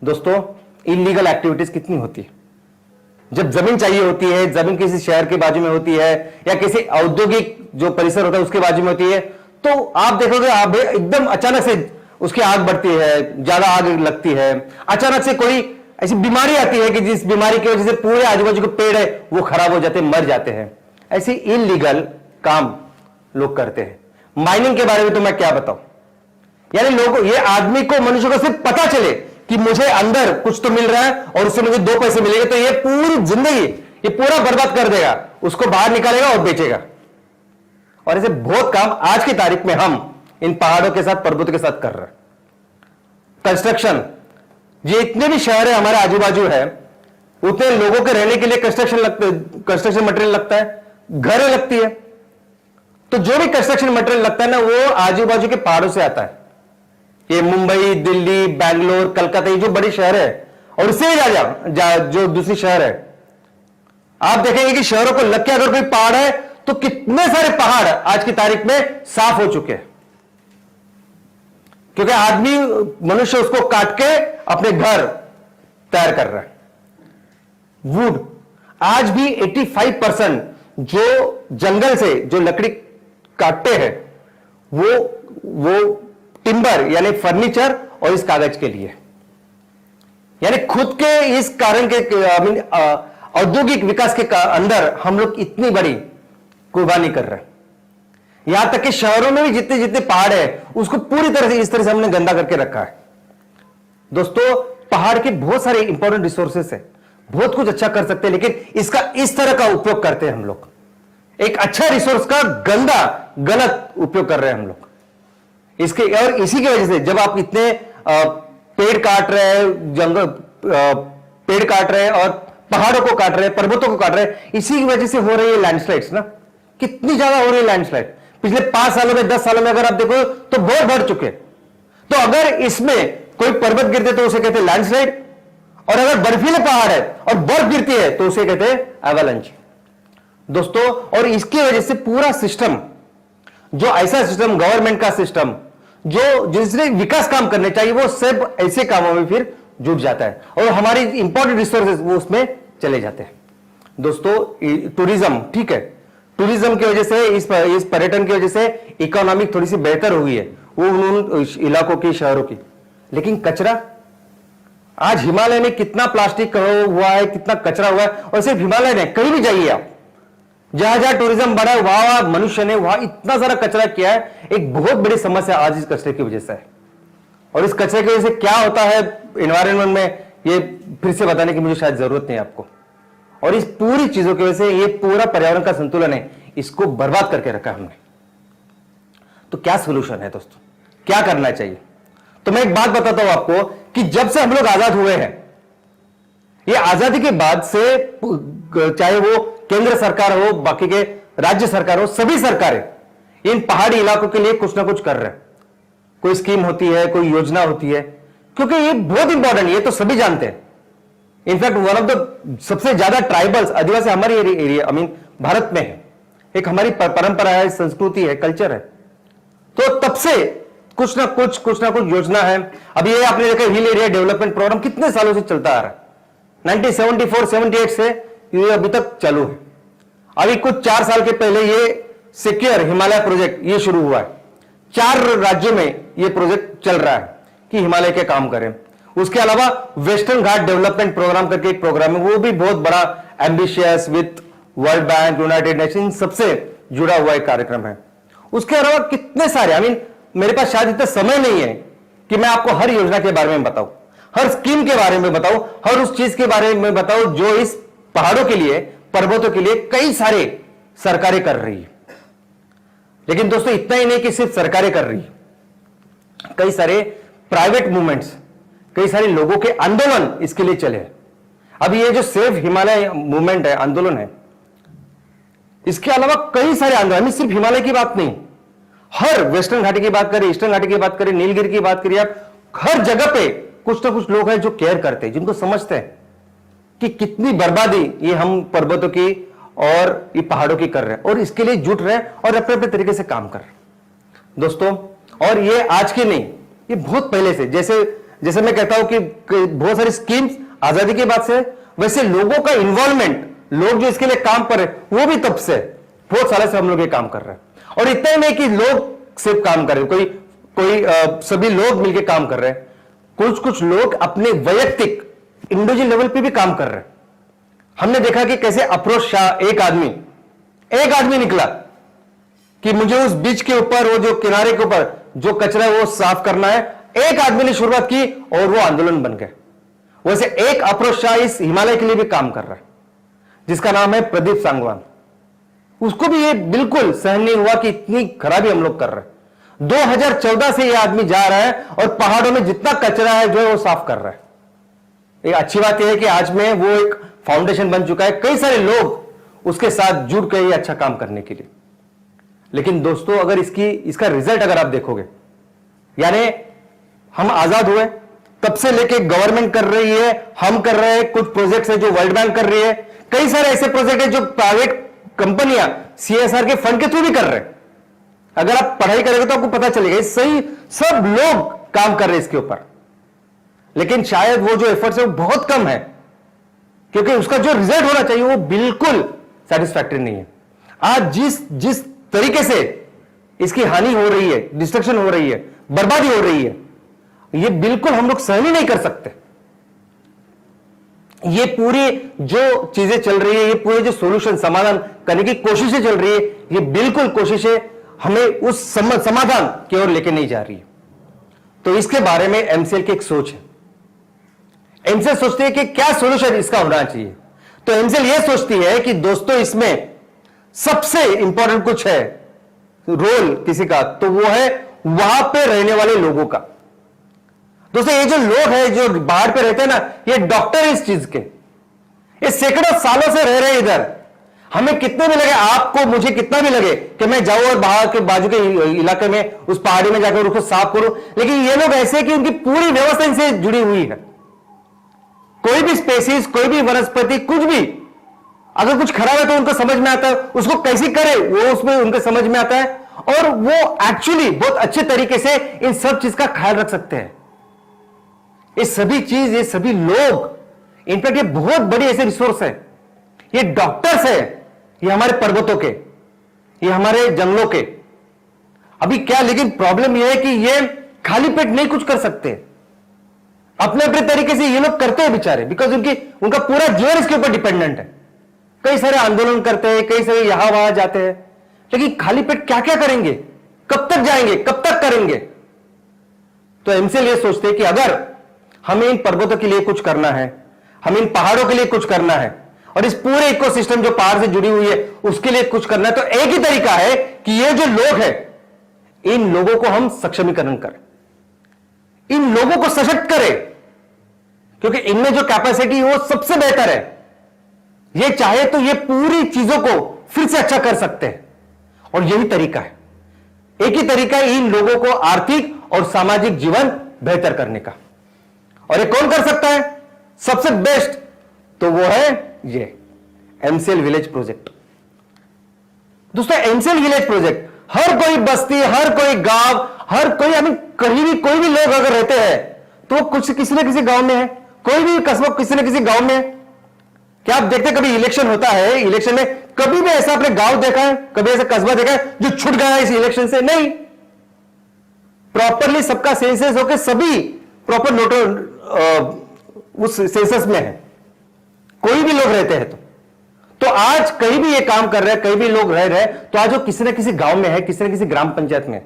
दोस्तों, इलीगल एक्टिविटीज कितनी होती है। जब जमीन चाहिए होती है, जमीन किसी शहर के बाजू में होती है या किसी औद्योगिक जो परिसर होता है उसके बाजू में होती है, तो आप देखोगे आप एकदम अचानक से उसकी आग बढ़ती है, ज्यादा आग लगती है, अचानक से कोई ऐसी बीमारी आती है कि जिस बीमारी की वजह से पूरे आजू बाजू के पेड़ है वो खराब हो जाते हैं, मर जाते हैं। ऐसे इलीगल काम लोग करते हैं। माइनिंग के बारे में तो मैं क्या बताऊं। यानी लोगों, ये आदमी को, मनुष्य को सिर्फ पता चले कि मुझे अंदर कुछ तो मिल रहा है और उससे मुझे 2 पैसे मिलेंगे, तो ये पूरी जिंदगी, ये पूरा बर्बाद कर देगा, उसको बाहर निकालेगा और बेचेगा। और ऐसे बहुत काम आज की तारीख में हम इन पहाड़ों के साथ, पर्वतों के साथ कर रहे हैं। कंस्ट्रक्शन, ये इतने भी शहर है हमारे आजू बाजू है, उतने लोगों के रहने के लिए कंस्ट्रक्शन मटेरियल लगता है, घरें लगती है। तो जो भी कंस्ट्रक्शन मटेरियल लगता है ना, वो आजू बाजू के पहाड़ों से आता है। ये मुंबई, दिल्ली, बैंगलोर, कलकत्ता, ये जो बड़े शहर है, और इससे जो दूसरी शहर है, आप देखेंगे कि शहरों को लग के अगर कोई पहाड़ है तो कितने सारे पहाड़ आज की तारीख में साफ हो चुके हैं, क्योंकि आदमी, मनुष्य उसको काट के अपने घर तैयार कर रहा है। वुड, आज भी 85% जो जंगल से जो लकड़ी काटते हैं वो टिम्बर यानी फर्नीचर और इस कागज के लिए, यानी खुद के इस कारण के औद्योगिक विकास के अंदर हम लोग इतनी बड़ी कुर्बानी कर रहे हैं। यहां तक कि शहरों में भी जितने जितने पहाड़ है उसको पूरी तरह से इस तरह से हमने गंदा करके रखा है। दोस्तों, पहाड़ के बहुत सारे इंपॉर्टेंट रिसोर्सेस है, बहुत कुछ अच्छा कर सकते हैं, लेकिन इसका इस तरह का उपयोग करते हैं हम लोग। एक अच्छा रिसोर्स का गलत उपयोग कर रहे हैं हम लोग। इसके और इसी की वजह से जब आप इतने पेड़ काट रहे हैं, पेड़ काट रहे हैं और पहाड़ों को काट रहे हैं, पर्वतों को काट रहे हैं, इसी की वजह से हो रही है लैंडस्लाइड्स ना। कितनी ज्यादा हो रही है लैंडस्लाइड पिछले 5 सालों में, 10 सालों में अगर आप देखो तो बहुत बढ़ चुके। तो अगर इसमें कोई पर्वत गिरते तो उसे कहते हैं लैंडस्लाइड, और अगर बर्फीले पहाड़ है और बर्फ गिरती है तो उसे कहते हैं एवलांच। दोस्तों, और इसकी वजह से पूरा सिस्टम, जो ऐसा सिस्टम, गवर्नमेंट का सिस्टम जो जिसने विकास काम करने चाहिए, वो सब ऐसे कामों में फिर जुट जाता है और हमारी इंपॉर्टेंट रिसोर्सेज वो उसमें चले जाते हैं। दोस्तों, टूरिज्म, ठीक है, टूरिज्म की वजह से, इस पर्यटन की वजह से इकोनॉमी थोड़ी सी बेहतर हुई है वो उन इलाकों की, शहरों की, लेकिन कचरा, आज हिमालय में कितना प्लास्टिक हुआ है, कितना कचरा हुआ है, और सिर्फ हिमालय नहीं, कहीं भी जाइए आप, जहां जहां टूरिज्म बढ़ा है वहां मनुष्य ने वहां इतना सारा कचरा किया है। एक बहुत बड़ी समस्या आज इस कचरे की वजह से है, और इस कचरे की वजह से क्या होता है एनवायरनमेंट में, ये फिर से बताने की मुझे शायद जरूरत नहीं है आपको। और इस पूरी चीजों की वजह से ये पूरा पर्यावरण का संतुलन है, इसको बर्बाद करके रखा है हमने। तो क्या सोल्यूशन है दोस्तों, क्या करना चाहिए? तो मैं एक बात बताता हूं आपको कि जब से हम लोग आजाद हुए हैं, ये आजादी के बाद से चाहे वो केंद्र सरकार हो, बाकी के राज्य सरकार हो, सभी सरकारें इन पहाड़ी इलाकों के लिए कुछ ना कुछ कर रहे हैं। कोई स्कीम होती है, कोई योजना होती है, क्योंकि ये बहुत इंपॉर्टेंट है, ये तो सभी जानते हैं। इनफैक्ट वन ऑफ द सबसे ज्यादा ट्राइबल्स आदिवासी हमारे एरिया भारत में है। एक हमारी परंपरा है, संस्कृति है, कल्चर है। तो तब से कुछ ना कुछ योजना है। अब ये आपने देखा हिल एरिया डेवलपमेंट प्रोग्राम कितने सालों से चलता आ रहा है, 1974-78 से ये अभी तक चालू है। अभी कुछ 4 साल के पहले ये सिक्योर हिमालय प्रोजेक्ट ये शुरू हुआ है। 4 राज्यों में ये प्रोजेक्ट चल रहा है कि हिमालय के काम करें। उसके अलावा वेस्टर्न घाट डेवलपमेंट प्रोग्राम करके एक प्रोग्राम है, वो भी बहुत बड़ा ambitious with world bank, United nation सबसे जुड़ा हुआ एक कार्यक्रम है। उसके अलावा कितने सारे मेरे पास शायद इतना समय नहीं है कि मैं आपको हर योजना के बारे में बताऊं, हर स्कीम के बारे में बताऊं, हर उस चीज के बारे में बताऊं जो इस पहाड़ों के लिए, पर्वतों के लिए कई सारे सरकारें कर रही है। लेकिन दोस्तों इतना ही नहीं कि सिर्फ सरकारें कर रही है, कई सारे प्राइवेट मूवमेंट्स, कई सारे लोगों के आंदोलन इसके लिए चले हैं। अब ये जो सेफ हिमालय मूवमेंट है, आंदोलन है, इसके अलावा कई सारे आंदोलन, सिर्फ हिमालय की बात नहीं, हर वेस्टर्न घाटी की बात करें, ईस्टर्न घाटी की बात करें, नीलगिरी की बात करिए, आप हर जगह पे कुछ ना कुछ लोग हैं जो केयर करते हैं, जिनको समझते हैं कि कितनी बर्बादी ये हम पर्वतों की और ये पहाड़ों की कर रहे हैं, और इसके लिए जुट रहे हैं और अपने अपने तरीके से काम कर रहे हैं दोस्तों। और ये आज के नहीं, ये बहुत पहले से, जैसे मैं कहता हूं कि बहुत सारी स्कीम्स आजादी के बाद से, वैसे लोगों का इन्वॉल्वमेंट, लोग जो इसके लिए काम कर रहे हैं वो भी तब से, बहुत सालों से हम लोग ये काम कर रहे हैं। और इतना ही नहीं कि लोग सिर्फ काम कर रहे हैं, कोई सभी लोग मिलकर काम कर रहे हैं, कुछ लोग अपने वैयक्तिक इंडिविजुअल लेवल पे भी काम कर रहे हैं। हमने देखा कि कैसे अफरोज शाह, एक आदमी निकला कि मुझे उस बीच के ऊपर, वो जो किनारे के ऊपर जो कचरा है वो साफ करना है, एक आदमी ने शुरुआत की और वो आंदोलन बन गया। वैसे एक अफरोज शाह इस हिमालय के लिए भी काम कर रहा है, जिसका नाम है प्रदीप सांगवान। उसको भी ये बिल्कुल सहन नहीं हुआ कि इतनी खराबी हम लोग कर रहे हैं। 2014 से ये आदमी जा रहा है और पहाड़ों में जितना कचरा है जो है वो साफ कर रहा है। एक अच्छी बात यह है कि आज में वो एक फाउंडेशन बन चुका है, कई सारे लोग उसके साथ जुड़ गए अच्छा काम करने के लिए। लेकिन दोस्तों अगर इसका रिजल्ट अगर आप देखोगे, यानी हम आजाद हुए तब से लेके गवर्नमेंट कर रही है, हम कर रहे हैं, कुछ प्रोजेक्ट्स है जो वर्ल्ड बैंक कर रही है, कई सारे ऐसे प्रोजेक्ट है जो प्राइवेट कंपनियां सीएसआर के फंड के थ्रू भी कर रहे हैं। अगर आप पढ़ाई करेंगे तो आपको पता चलेगा, सही सब लोग काम कर रहे हैं इसके ऊपर। लेकिन शायद वो जो एफर्ट्स है वो बहुत कम है, क्योंकि उसका जो रिजल्ट होना चाहिए वो बिल्कुल सेटिस्फैक्टरी नहीं है। आज जिस तरीके से इसकी हानि हो रही है, डिस्ट्रक्शन हो रही है, बर्बादी हो रही है, ये बिल्कुल हम लोग सहन ही नहीं कर सकते। ये पूरी जो चीजें चल रही है, ये पूरे जो सॉल्यूशन, समाधान करने की कोशिशें चल रही है, ये बिल्कुल कोशिशें हमें उस समाधान की ओर लेके नहीं जा रही है। तो इसके बारे में एमसीएल की एक सोच है। एमसीएल सोचती है कि क्या सॉल्यूशन इसका होना चाहिए। तो एमसीएल यह सोचती है कि दोस्तों इसमें सबसे इंपॉर्टेंट कुछ है रोल किसी का, तो वो है वहां पे रहने वाले लोगों का। दोस्तों ये जो लोग हैं जो बाहर पे रहते हैं ना, ये डॉक्टर इस चीज के, ये सैकड़ों सालों से रह रहे हैं इधर। हमें कितने भी लगे, आपको मुझे कितना भी लगे कि मैं जाऊं और बाहर के बाजू के इलाके में उस पहाड़ी में जाकर उसको साफ करूं, लेकिन ये लोग ऐसे कि उनकी पूरी व्यवस्था इनसे जुड़ी हुई है। कोई भी स्पेसीज, कोई भी वनस्पति, कुछ भी अगर कुछ खराब है तो उनको समझ में आता है, उसको कैसे करे वो उसमें उनको समझ में आता है, और वो एक्चुअली बहुत अच्छे तरीके से इन सब चीज का ख्याल रख सकते हैं। ये सभी चीज, ये सभी लोग, इनफैक्ट ये बहुत बड़ी ऐसे रिसोर्स है, ये डॉक्टर्स है, ये हमारे पर्वतों के, ये हमारे जंगलों के। अभी क्या, लेकिन प्रॉब्लम यह है कि ये खाली पेट नहीं कुछ कर सकते। अपने अपने तरीके से ये लोग करते हैं बेचारे, बिकॉज उनका पूरा जीवन इसके ऊपर डिपेंडेंट है। कई सारे आंदोलन करते हैं, कई सारे यहां वहां जाते हैं, लेकिन खाली पेट क्या क्या करेंगे, कब तक जाएंगे, कब तक करेंगे। तो एमसीएल ये सोचते हैं कि अगर हमें इन पर्वतों के लिए कुछ करना है, हमें इन पहाड़ों के लिए कुछ करना है, और इस पूरे इकोसिस्टम जो पहाड़ से जुड़ी हुई है उसके लिए कुछ करना है, तो एक ही तरीका है कि ये जो लोग हैं इन लोगों को हम सक्षमीकरण करें, इन लोगों को सशक्त करें, क्योंकि इनमें जो कैपेसिटी है वो सबसे बेहतर है। ये चाहे तो ये पूरी चीजों को फिर से अच्छा कर सकते हैं, और यही तरीका है, एक ही तरीका है इन लोगों को आर्थिक और सामाजिक जीवन बेहतर करने का। और ये कौन कर सकता है सबसे बेस्ट? तो वो है ये एमसीएल विलेज प्रोजेक्ट। दोस्तों, एमसीएल विलेज प्रोजेक्ट हर कोई बस्ती, हर कोई गांव, हर कोई कहीं भी कोई भी लोग अगर रहते हैं तो वो कुछ किसी न किसी गांव में है, कोई भी कस्बा किसी न किसी गांव में है। क्या आप देखते हैं कभी इलेक्शन होता है, इलेक्शन में कभी भी ऐसा आपने गांव देखा है, कभी ऐसा कस्बा देखा है जो छूट गया है इस इलेक्शन से? नहीं, प्रॉपरली सबका सेंसस होकर सभी प्रॉपर नोट उस सेंसस में है, कोई भी लोग रहते हैं। तो आज कहीं भी ये काम कर रहे हैं, कहीं भी लोग रह रहे हैं, तो आज वो किसी न किसी गांव में है, किसी न किसी ग्राम पंचायत में।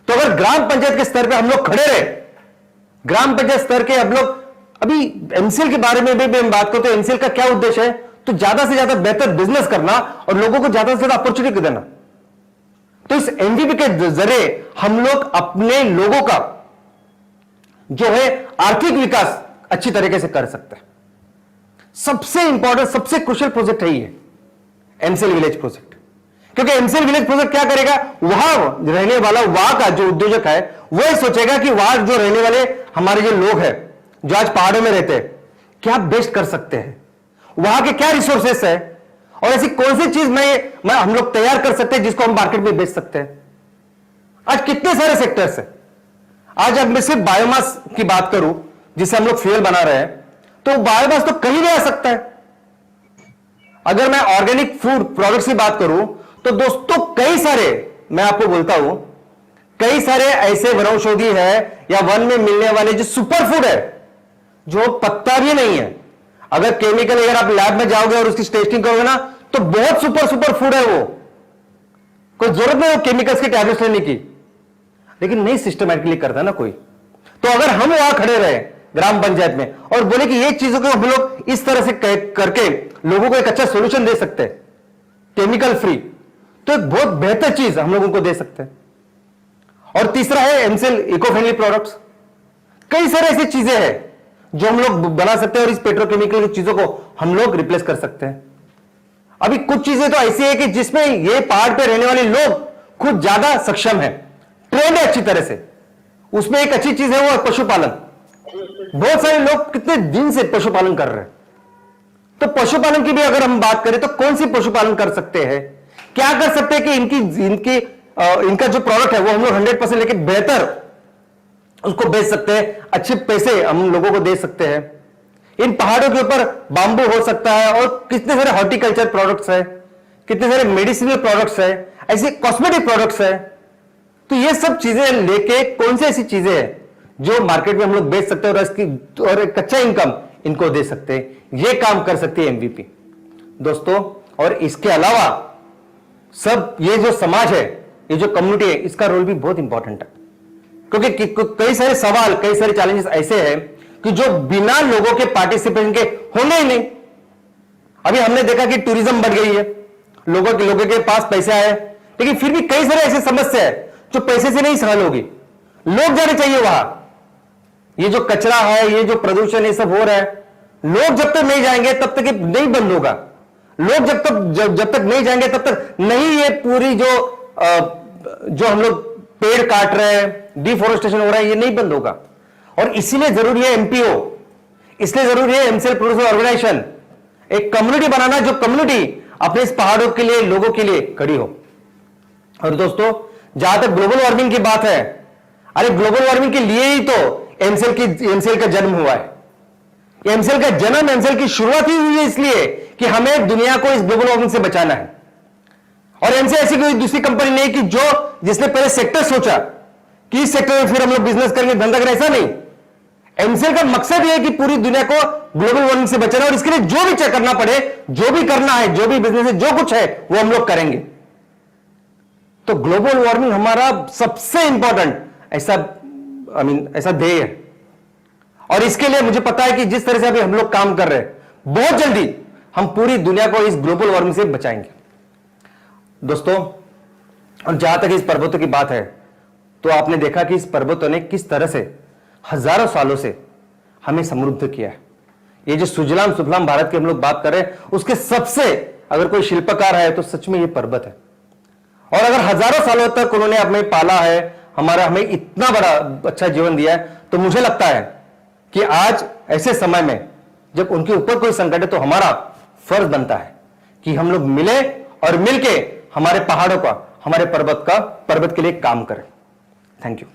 तो अगर ग्राम पंचायत के स्तर पे हम लोग खड़े रहे, ग्राम पंचायत स्तर के हम लोग, अभी एमसीएल के बारे में भी हम बात करते हैं, एमसीएल का क्या उद्देश्य है? तो ज्यादा से ज्यादा बेहतर बिजनेस करना और लोगों को ज्यादा से ज्यादा अपॉर्चुनिटी देना। तो इस एमवीपी के जरिए हम लोग अपने लोगों का जो है आर्थिक विकास अच्छी तरीके से कर सकते हैं। सबसे इंपॉर्टेंट, सबसे क्रुशियल प्रोजेक्ट है ये एमसीएल विलेज प्रोजेक्ट, क्योंकि एमसीएल विलेज प्रोजेक्ट क्या करेगा, वहां रहने वाला, वहां का जो उद्योजक है वो ये सोचेगा कि वहां जो रहने वाले हमारे जो लोग हैं जो आज पहाड़ों में रहते हैं, क्या बेस्ट कर सकते हैं, वहां के क्या रिसोर्सेस है, और ऐसी कौन सी चीज मैं हम लोग तैयार कर सकते हैं जिसको हम मार्केट में बेच सकते हैं। आज कितने सारे सेक्टर्स है। आज अगर मैं सिर्फ बायोमास की बात करूं, जिसे हम लोग फ्यूल बना रहे हैं, तो बायोमास तो कहीं भी आ सकता है। अगर मैं ऑर्गेनिक फूड प्रोडक्ट्स की बात करूं, तो दोस्तों कई सारे, मैं आपको बोलता हूं, कई सारे ऐसे वनौषधि है या वन में मिलने वाले जो सुपर फूड है, जो पत्ता भी नहीं है। अगर केमिकल, अगर आप लैब में जाओगे और उसकी टेस्टिंग करोगे ना, तो बहुत सुपर फूड है वो, कोई जरूरत नहीं हो केमिकल्स की टैबलेट्स लेने की, लेकिन नहीं सिस्टमैटिकली करता ना कोई। तो अगर हम वहां खड़े रहे ग्राम पंचायत में और बोले कि ये चीजों को हम लोग इस तरह से करके लोगों को एक अच्छा सोल्यूशन दे सकते हैं केमिकल फ्री, तो एक बहुत बेहतर चीज हम लोगों को दे सकते हैं। और तीसरा है एमसीएल इको फ्रेंडली प्रोडक्ट्स। कई सारे ऐसी चीजें हैं जो हम लोग बना सकते हैं और इस पेट्रोकेमिकल की चीजों को हम लोग रिप्लेस कर सकते हैं। अभी कुछ चीजें तो ऐसी है कि जिसमें ये पहाड़ पे रहने वाले लोग खुद ज्यादा सक्षम है, ट्रेंड है अच्छी तरह से। उसमें एक अच्छी चीज है वो पशुपालन। बहुत सारे लोग कितने दिन से पशुपालन कर रहे हैं। तो पशुपालन की भी अगर हम बात करें तो कौन सी पशुपालन कर सकते हैं, क्या कर सकते हैं कि इनका जो प्रोडक्ट है वो हम लोग 100% लेके बेहतर उसको बेच सकते हैं, अच्छे पैसे हम लोगों को दे सकते हैं। इन पहाड़ों के ऊपर बांबू हो सकता है, और कितने सारे हॉर्टिकल्चर प्रोडक्ट्स है, कितने सारे मेडिसिनल प्रोडक्ट्स है, ऐसे कॉस्मेटिक प्रोडक्ट्स है। तो ये सब चीजें लेके कौन सी ऐसी चीजें हैं जो मार्केट में हम लोग बेच सकते हैं और एक अच्छा इनकम इनको दे सकते हैं। ये काम कर सकती है एमवीपी दोस्तों। और इसके अलावा सब ये जो समाज है, ये जो कम्युनिटी है, इसका रोल भी बहुत इंपॉर्टेंट है, क्योंकि कई सारे सवाल, कई सारे चैलेंजेस ऐसे हैं कि जो बिना लोगों के पार्टिसिपेशन के होंगे ही नहीं। अभी हमने देखा कि टूरिज्म बढ़ गई है, लोगों के पास पैसे आए, लेकिन फिर भी कई सारे ऐसे समस्या है जो पैसे से नहीं हल होगी। लोग जाने चाहिए वहां। ये जो कचरा है, ये जो प्रदूषण, ये सब हो रहा है, लोग जब तक नहीं जाएंगे तब तक ये नहीं बंद होगा। लोग जब तक नहीं जाएंगे तब तक नहीं ये पूरी जो हम लोग पेड़ काट रहे हैं, डिफोरेस्टेशन हो रहा है, ये नहीं बंद होगा। और इसीलिए जरूरी है एमपीओ, इसलिए जरूरी है एमसीएल प्रोड्यूसर ऑर्गेनाइजेशन, एक कम्युनिटी बनाना जो कम्युनिटी अपने इस पहाड़ों के लिए, लोगों के लिए खड़ी हो। और दोस्तों जहां तक ग्लोबल वार्मिंग की बात है, अरे ग्लोबल वार्मिंग के लिए ही तो एमसीएल का जन्म हुआ है। एमसीएल का जन्म, एमसीएल की शुरुआत ही हुई है इसलिए कि हमें दुनिया को इस ग्लोबल वार्मिंग से बचाना है। और एमसीएल ऐसी कोई दूसरी कंपनी नहीं कि जिसने पहले सेक्टर सोचा कि इस सेक्टर में फिर हम लोग बिजनेस करेंगे, धंधा करेंगे, ऐसा नहीं। एमसीएल का मकसद यह है कि पूरी दुनिया को ग्लोबल वार्मिंग से बचाना, और इसके लिए जो भी करना पड़े, जो भी करना है, जो भी बिजनेस है, जो कुछ है, वो हम लोग करेंगे। तो ग्लोबल वार्मिंग हमारा सबसे इंपॉर्टेंट ऐसा ध्येय है। और इसके लिए मुझे पता है कि जिस तरह से अभी हम लोग काम कर रहे हैं, बहुत जल्दी हम पूरी दुनिया को इस ग्लोबल वार्मिंग से बचाएंगे। दोस्तों, और जहां तक इस पर्वतों की बात है, तो आपने देखा कि इस पर्वतों ने किस तरह से हजारों सालों से हमें समृद्ध किया है। ये जो सुजलाम सुफलाम भारत की हम लोग बात कर रहे हैं, उसके सबसे अगर कोई शिल्पकार है तो सच में ये पर्वत है। और अगर हजारों सालों तक उन्होंने हमें पाला है, हमें इतना बड़ा अच्छा जीवन दिया है, तो मुझे लगता है कि आज ऐसे समय में जब उनके ऊपर कोई संकट है, तो हमारा फर्ज बनता है कि हम लोग मिले और मिलके हमारे पहाड़ों का, हमारे पर्वत के लिए काम करें। Thank you.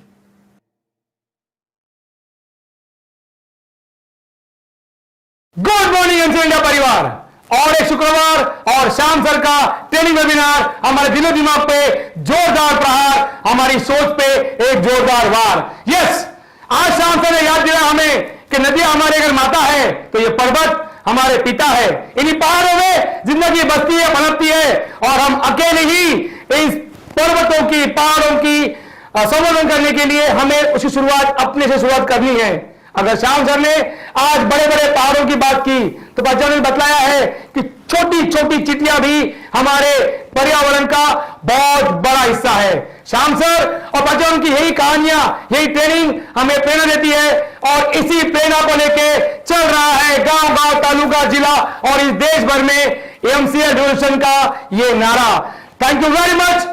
Good morning MCL India परिवार। और एक शुक्रवार और शाम सर का ट्रेनिंग वेबिनार, हमारे दिलो दिमाग पे जोरदार प्रहार, हमारी सोच पे एक जोरदार वार। यस, आज शाम सर ने याद दिया हमें कि नदियां हमारे अगर माता है तो ये पर्वत हमारे पिता है। इन्हीं पहाड़ों में जिंदगी बसती है, पनपती है, और हम अकेले ही इस पर्वतों की, पहाड़ों की संवर्धन करने के लिए हमें उसकी शुरुआत अपने से शुरुआत करनी है। अगर श्याम सर ने आज बड़े बड़े पहाड़ों की बात की, तो बच्चों ने बतलाया है कि छोटी छोटी चिटियां भी हमारे पर्यावरण का बहुत बड़ा हिस्सा है। श्याम सर और बच्चों की यही कहानियां, यही ट्रेनिंग हमें प्रेरणा देती है, और इसी प्रेरणा को लेके चल रहा है गांव गांव, तालुका, जिला और इस देश भर में एमसीएल रिवॉल्यूशन का ये नारा। Thank you very much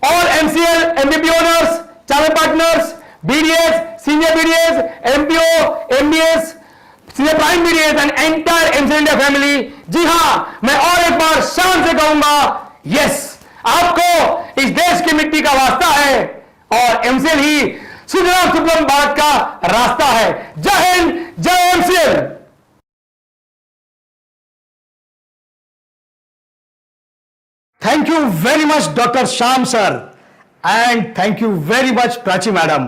all MCL, MVP owners, channel partners, BDS, senior BDS, MPO, MBS, senior prime BDS and entire MCL India family। जी हां, मैं और एक बार शान से कहूंगा, यस, आपको इस देश की मिट्टी का वास्ता है, और MCL ही सुजलाम सुफलाम भारत का रास्ता है। जय हिंद, जय MCL। Thank you very much doctor Shyam sir, and thank you very much Prachi madam.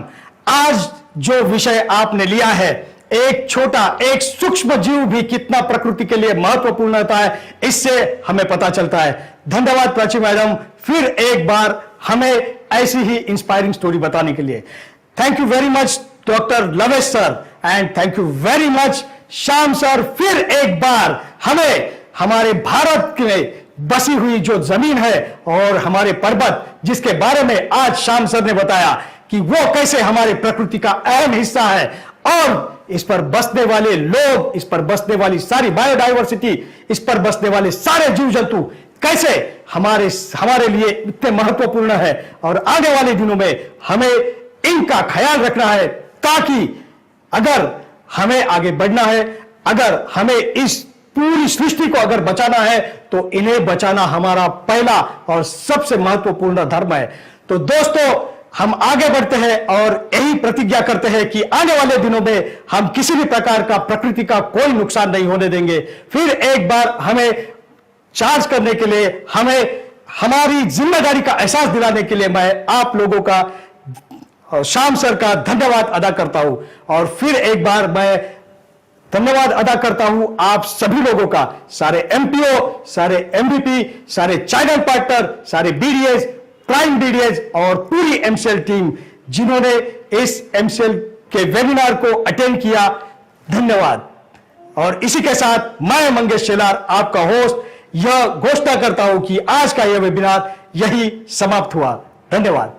आज जो विषय आपने लिया है, एक छोटा, एक सूक्ष्म जीव भी कितना प्रकृति के लिए महत्वपूर्ण होता है, इससे हमें पता चलता है। धन्यवाद प्राची मैडम, फिर एक बार हमें ऐसी ही इंस्पायरिंग स्टोरी बताने के लिए। Thank you very much doctor लवेश sir, and thank you very much Shyam sir. फिर एक बार हमें हमारे भारत के बसी हुई जो जमीन है और हमारे पर्वत, जिसके बारे में आज श्याम सर ने बताया कि वो कैसे हमारे प्रकृति का अहम हिस्सा है, और इस पर बसने वाले लोग, इस पर बसने वाली सारी बायोडाइवर्सिटी, इस पर बसने वाले सारे जीव जंतु कैसे हमारे लिए इतने महत्वपूर्ण है, और आने वाले दिनों में हमें इनका ख्याल रखना है, ताकि अगर हमें आगे बढ़ना है, अगर हमें इस पूरी सृष्टि को अगर बचाना है, तो इन्हें बचाना हमारा पहला और सबसे महत्वपूर्ण धर्म है। तो दोस्तों, हम आगे बढ़ते हैं और यही प्रतिज्ञा करते हैं कि आने वाले दिनों में हम किसी भी प्रकार का प्रकृति का कोई नुकसान नहीं होने देंगे। फिर एक बार हमें चार्ज करने के लिए, हमें हमारी जिम्मेदारी का एहसास दिलाने के लिए मैं आप लोगों का और श्याम सर का धन्यवाद अदा करता हूं, और फिर एक बार मैं धन्यवाद अदा करता हूं आप सभी लोगों का, सारे एमपीओ, सारे एमवीपी, सारे चैनल पार्टनर, सारे बीडीएस, प्राइम बीडीएस और पूरी एमसीएल टीम, जिन्होंने इस एमसीएल के वेबिनार को अटेंड किया। धन्यवाद। और इसी के साथ मैं मंगेश शेलार, आपका होस्ट, यह घोषणा करता हूं कि आज का यह वेबिनार यही समाप्त हुआ। धन्यवाद।